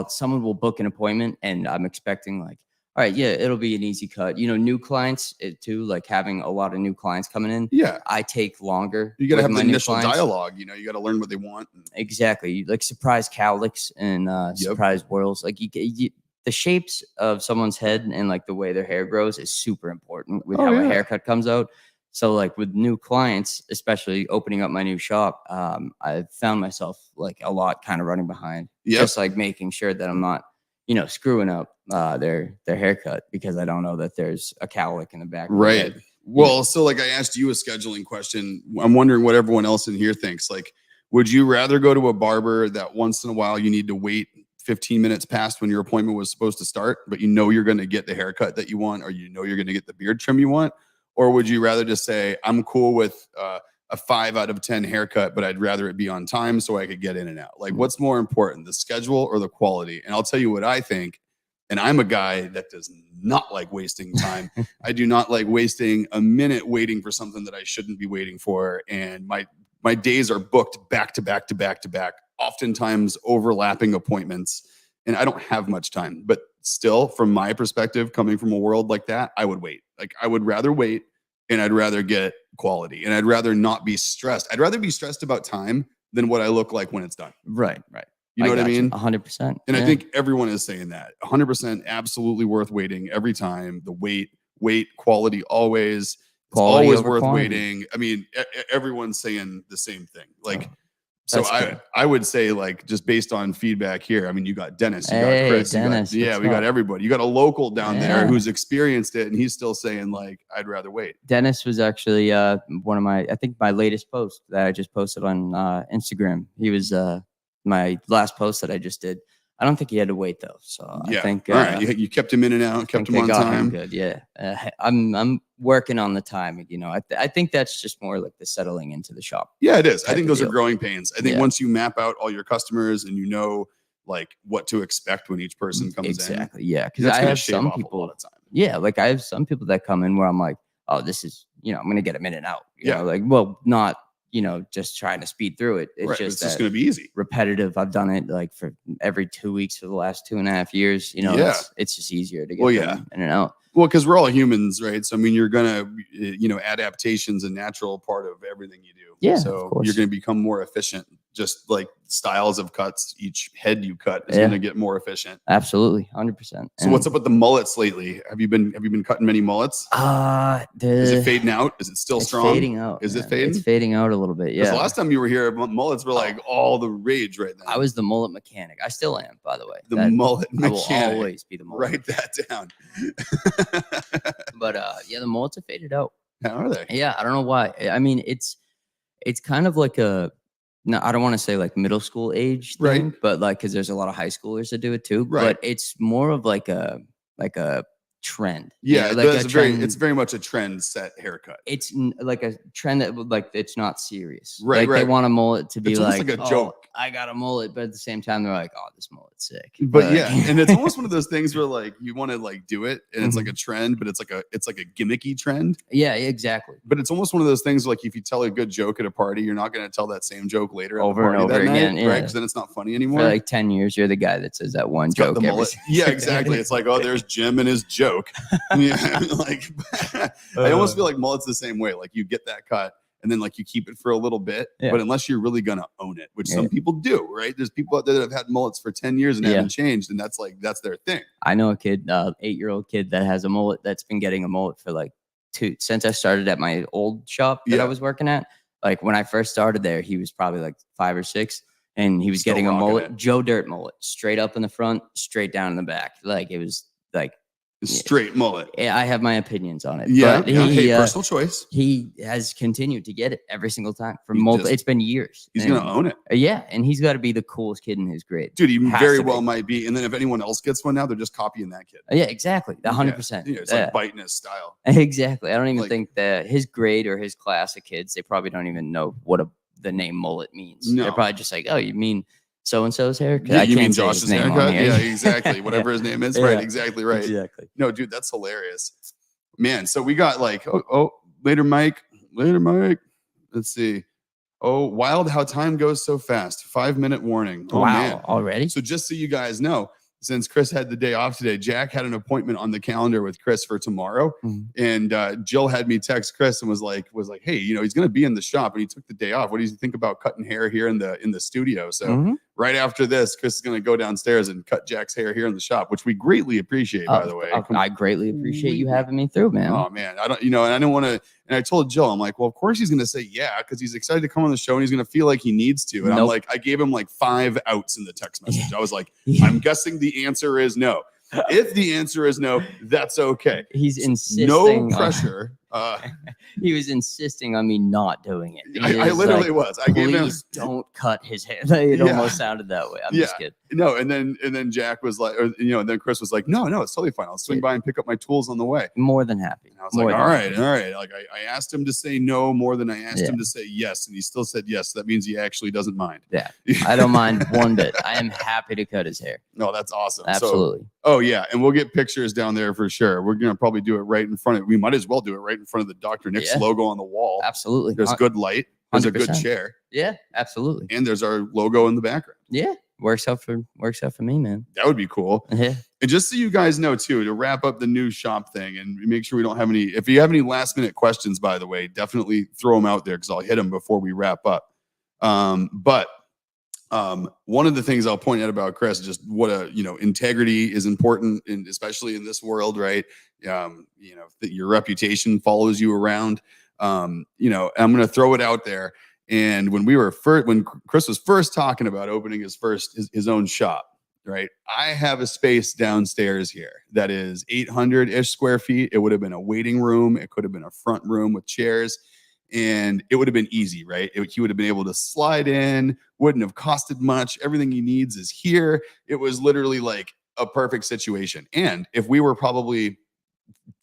someone will book an appointment and I'm expecting like, all right, yeah, it'll be an easy cut. New clients too, like having a lot of new clients coming in. Yeah. I take longer. You got to have the initial dialogue. You got to learn what they want. Exactly. Like surprise cowlicks and surprise whirls. Like the shapes of someone's head and like the way their hair grows is super important with how a haircut comes out. So like with new clients, especially opening up my new shop, I found myself like a lot kind of running behind, just like making sure that I'm not, screwing up their haircut because I don't know that there's a cowlick in the back. Right. Well, so like I asked you a scheduling question. I'm wondering what everyone else in here thinks. Like, would you rather go to a barber that once in a while you need to wait 15 minutes past when your appointment was supposed to start, but you're going to get the haircut that you want, or you're going to get the beard trim you want? Or would you rather just say, I'm cool with a 5 out of 10 haircut, but I'd rather it be on time so I could get in and out? Like, what's more important, the schedule or the quality? And I'll tell you what I think. And I'm a guy that does not like wasting time. I do not like wasting a minute waiting for something that I shouldn't be waiting for. And my days are booked back to back to back to back, oftentimes overlapping appointments. And I don't have much time. But still, from my perspective, coming from a world like that, I would wait. Like, I would rather wait, and I'd rather get quality, and I'd rather not be stressed. I'd rather be stressed about time than what I look like when it's done. Right. You know what I mean? 100%. And I think everyone is saying that. 100% absolutely worth waiting every time. The wait, quality always. It's always worth waiting. I mean, everyone's saying the same thing. Like, so I would say, like, just based on feedback here, I mean, you got Dennis, you got Chris, Dennis, we got everybody. You got a local down there who's experienced it, and he's still saying, like, I'd rather wait. Dennis was actually one of my latest posts that I just posted on Instagram. He was my last post that I just did. I don't think he had to wait though. So I think all right, you kept him in and out, kept him on time. Good, yeah. I'm working on the timing. I think that's just more like the settling into the shop. Yeah, it is. I think those are growing pains. I think once you map out all your customers and like what to expect when each person comes in. Exactly. Yeah, because I have some people. A lot of time. Yeah, like I have some people that come in where I'm like, oh, this is I'm gonna get them in and out. You know, like, well, not. Just trying to speed through it. It's just going to be easy. Repetitive. I've done it like for every 2 weeks for the last 2.5 years. It's just easier to get them in and out. Well, because we're all humans, right? So, I mean, you're going to, adaptation's a natural part of everything you do. Yeah. So you're going to become more efficient. Just like styles of cuts, each head you cut is going to get more efficient. Absolutely. 100%. So what's up with the mullets lately? Have you been cutting many mullets? Is it fading out? Is it still strong? Fading out. Is it fading? It's fading out a little bit. Yeah. The last time you were here, mullets were like all the rage right now. I was the mullet mechanic. I still am, by the way. The mullet mechanic. I will always be the mullet. Write that down. But the mullets have faded out. How are they? Yeah, I don't know why. I mean, it's kind of like no, I don't want to say like middle school age thing, but like, cause there's a lot of high schoolers that do it too, but it's more of like a trend. Yeah, it's very much a trend set haircut. It's like a trend that like it's not serious. Right. They want a mullet to be it's like a joke. I got a mullet, but at the same time they're like, oh, this mullet's sick. But yeah, and it's almost one of those things where like you want to like do it, and it's like a trend, but it's like a gimmicky trend. Yeah, exactly. But it's almost one of those things like if you tell a good joke at a party, you're not going to tell that same joke later over and over again, right? Because then it's not funny anymore. For like 10 years, you're the guy that says that one joke. Yeah, exactly. It's like, oh, there's Jim and his joke. Yeah, like I almost feel like mullet's the same way. Like you get that cut, and then like you keep it for a little bit, but unless you're really gonna own it, which some people do, right? There's people out there that have had mullets for 10 years and haven't changed, and that's their thing. I know a kid, 8-year-old kid that has a mullet that's been getting a mullet for like since I started at my old shop that I was working at. Like when I first started there, he was probably like 5 or 6, and he was still getting a mullet, Joe Dirt mullet, straight up in the front, straight down in the back. Like it was like. straight mullet. I have my opinions on it. Yeah, but hey, personal choice. He has continued to get it every single time for it's been years. He's gonna own it. Yeah, and he's got to be the coolest kid in his grade, dude. He very well might be. And then if anyone else gets one now, they're just copying that kid. Yeah, exactly, 100%. It's like biting his style. Exactly. I don't even think that his grade or his class of kids, they probably don't even know what the name mullet means. No. They're probably just like, oh, you mean so-and-so's haircut? Yeah, you mean Josh's haircut? Yeah, exactly. Whatever his name is. Yeah. Right, exactly right. Exactly. No, dude, that's hilarious. Man, so we got like, later, Mike. Let's see. Oh, wild how time goes so fast. 5-minute warning. Oh, wow, man. Already? So just so you guys know, since Chris had the day off today, Jack had an appointment on the calendar with Chris for tomorrow. And Jill had me text Chris and was like, hey, he's going to be in the shop and he took the day off. What do you think about cutting hair here in the studio? So right after this, Chris is going to go downstairs and cut Jack's hair here in the shop, which we greatly appreciate, by the way. I greatly appreciate you having me through, man. Oh man, I don't, and I didn't want to. And I told Jill, I'm like, well, of course he's going to say yeah, because he's excited to come on the show and he's going to feel like he needs to. And I'm like, I gave him like 5 outs in the text message. I was like, I'm guessing the answer is no. If the answer is no, that's okay. He's insisting. No pressure. He was insisting on me not doing it. I literally was. I gave him. Don't cut his hair. It almost sounded that way. I'm just kidding. No, and then Jack was like, and then Chris was like, no, it's totally fine. I'll swing by and pick up my tools on the way. More than happy. And I was like, all right. Like I asked him to say no more than I asked him to say yes, and he still said yes. So that means he actually doesn't mind. Yeah, I don't mind one bit. I am happy to cut his hair. No, that's awesome. Absolutely. So, yeah, and we'll get pictures down there for sure. We're gonna probably do it right in front of. We might as well do it right in front of the Dr. Nick's logo on the wall. Absolutely. There's good light. There's 100%. A good chair. Yeah, absolutely. And there's our logo in the background. Yeah, works out for me, man. That would be cool. Yeah. And just so you guys know too, to wrap up the new shop thing and make sure we don't have any. If you have any last minute questions, by the way, definitely throw them out there because I'll hit them before we wrap up. But one of the things I'll point out about Chris is just what integrity is important, and especially in this world, right? That your reputation follows you around. I'm going to throw it out there. And when Chris was first talking about opening his own shop, right? I have a space downstairs here that is 800-ish square feet. It would have been a waiting room. It could have been a front room with chairs. And it would have been easy, right? He would have been able to slide in, wouldn't have costed much. Everything he needs is here. It was literally like a perfect situation. And if we were probably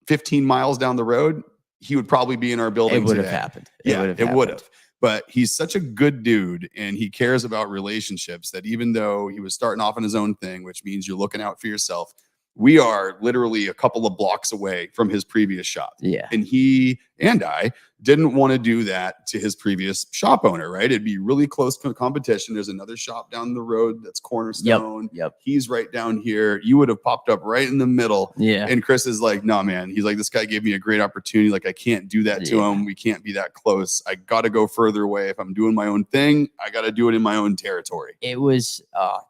15 miles down the road, he would probably be in our building. It would have happened. It would have. But he's such a good dude and he cares about relationships that even though he was starting off on his own thing, which means you're looking out for yourself, we are literally a couple of blocks away from his previous shop. Yeah. And he and I didn't want to do that to his previous shop owner, right? It'd be really close to competition. There's another shop down the road that's Cornerstone. Yep. He's right down here. You would have popped up right in the middle. Yeah. And Chris is like, no, man. He's like, this guy gave me a great opportunity. Like, I can't do that to him. We can't be that close. I got to go further away. If I'm doing my own thing, I got to do it in my own territory. It was,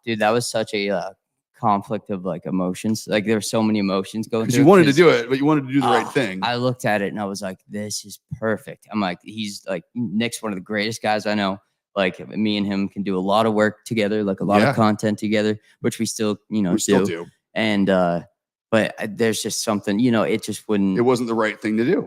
dude, that was such a conflict of like emotions. Like there were so many emotions going through. Because you wanted to do it, but you wanted to do the right thing. I looked at it and I was like, this is perfect. I'm like, he's like, Nick's one of the greatest guys I know. Like me and him can do a lot of work together, like a lot of content together, which we still, still do. And, but there's just something, it just wouldn't. It wasn't the right thing to do.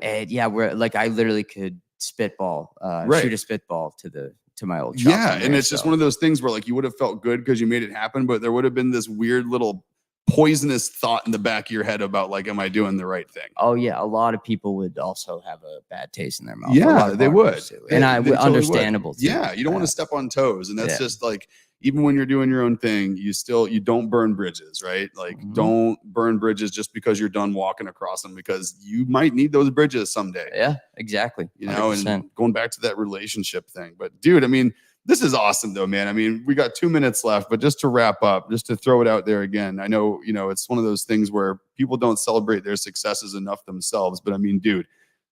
We're like, I literally could spitball, shoot a spitball to my old shop. Yeah, and it's just one of those things where like you would have felt good because you made it happen, but there would have been this weird little poisonous thought in the back of your head about like, am I doing the right thing? Oh yeah, a lot of people would also have a bad taste in their mouth. Yeah, they would, and totally understandable. Too. Yeah, you don't want to step on toes, and that's just like even when you're doing your own thing, you don't burn bridges, right? Like don't burn bridges just because you're done walking across them, because you might need those bridges someday. Yeah, exactly. 100%. And going back to that relationship thing. But dude, I mean, this is awesome though, man. I mean, we got 2 minutes left, but just to wrap up, just to throw it out there again, I know, it's one of those things where people don't celebrate their successes enough themselves, but I mean, dude,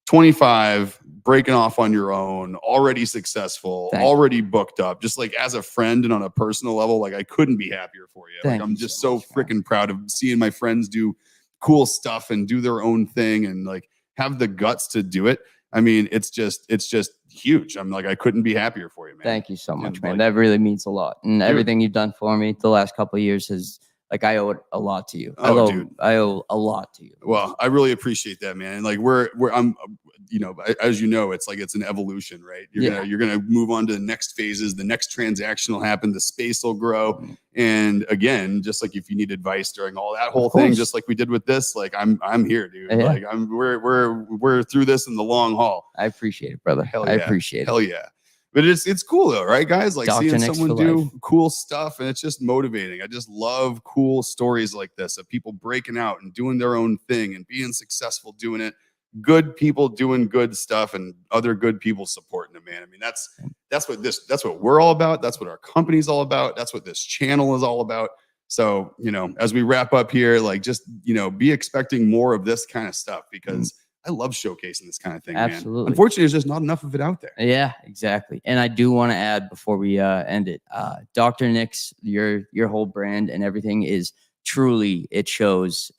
25, breaking off on your own, already successful, already booked up, just like as a friend and on a personal level, like I couldn't be happier for you. Like I'm just so freaking proud of seeing my friends do cool stuff and do their own thing and like have the guts to do it. I mean, it's just huge. I'm like, I couldn't be happier for you, man. Thank you so much, man. That really means a lot. And everything you've done for me the last couple of years has like I owe it a lot to you. Oh, dude. I owe a lot to you. Well, I really appreciate that, man. And like I'm, you know, as you know, it's like it's an evolution, right? You're gonna move on to the next phases. The next transaction will happen. The space will grow. And again, just like if you need advice during all that whole thing, just like we did with this, like I'm here, dude. Yeah. Like we're through this in the long haul. I appreciate it, brother. Hell yeah. I appreciate it. Hell yeah. But it's cool though, right, guys? Like Dr. seeing Nick's someone for do life. cool stuff, and it's just motivating. I just love cool stories like this of people breaking out and doing their own thing and being successful doing it. Good people doing good stuff and other good people supporting it, man. I mean, that's what we're all about. That's what our company's all about. That's what this channel is all about. So, you know, as we wrap up here, like just, you know, be expecting more of this kind of stuff because I love showcasing this kind of thing, Absolutely. man. Unfortunately, there's just not enough of it out there. Yeah, exactly. And I do want to add before we end it, Dr. Nick's, your whole brand and everything is truly, it shows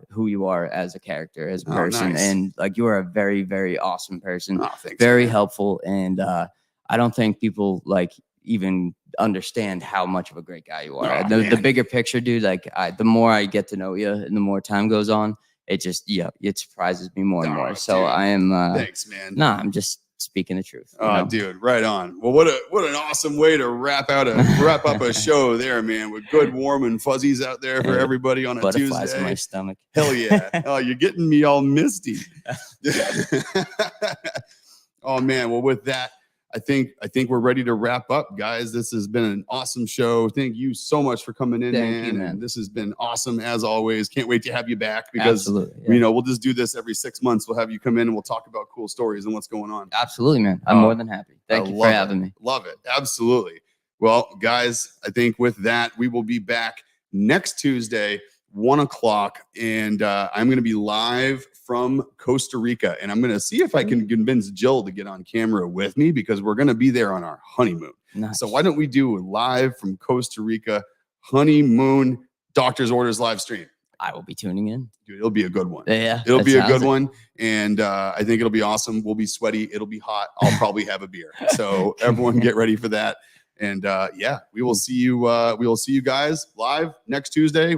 who you are as a character, as a person. Nice. And like you are a very, very awesome person. Oh, thanks, very man. helpful. And I don't think people like even understand how much of a great guy you are. Oh, the bigger picture, dude, like the more I get to know you and the more time goes on, it just, it surprises me more and more. So dude. I am, thanks, man. Nah, I'm just speaking the truth. Oh, dude, right on. Well, what an awesome way to wrap up a show there, man, with good, warm and fuzzies out there for everybody on a Butterflies Tuesday. in my stomach. Hell yeah. Oh, you're getting me all misty. Oh man. Well, with that, I think we're ready to wrap up, guys. This has been an awesome show. Thank you so much for coming in, Thank you, man. And this has been awesome as always. Can't wait to have you back because Absolutely, you know we'll just do this every 6 months. We'll have you come in and we'll talk about cool stories and what's going on. Absolutely, man. I'm more than happy. Thank you for having me. Love it. Absolutely. Well, guys, I think with that we will be back next Tuesday, 1 o'clock, and I'm going to be live from Costa Rica, and I'm going to see if I can convince Jill to get on camera with me because we're going to be there on our honeymoon. Nice. So why don't we do a live from Costa Rica honeymoon doctor's orders live stream? I will be tuning in. Dude, it'll be a good one. Yeah, it'll be a good one, and I think it'll be awesome. We'll be sweaty. It'll be hot. I'll probably have a beer. So everyone get ready for that. And yeah, we will see you. We will see you guys live next Tuesday.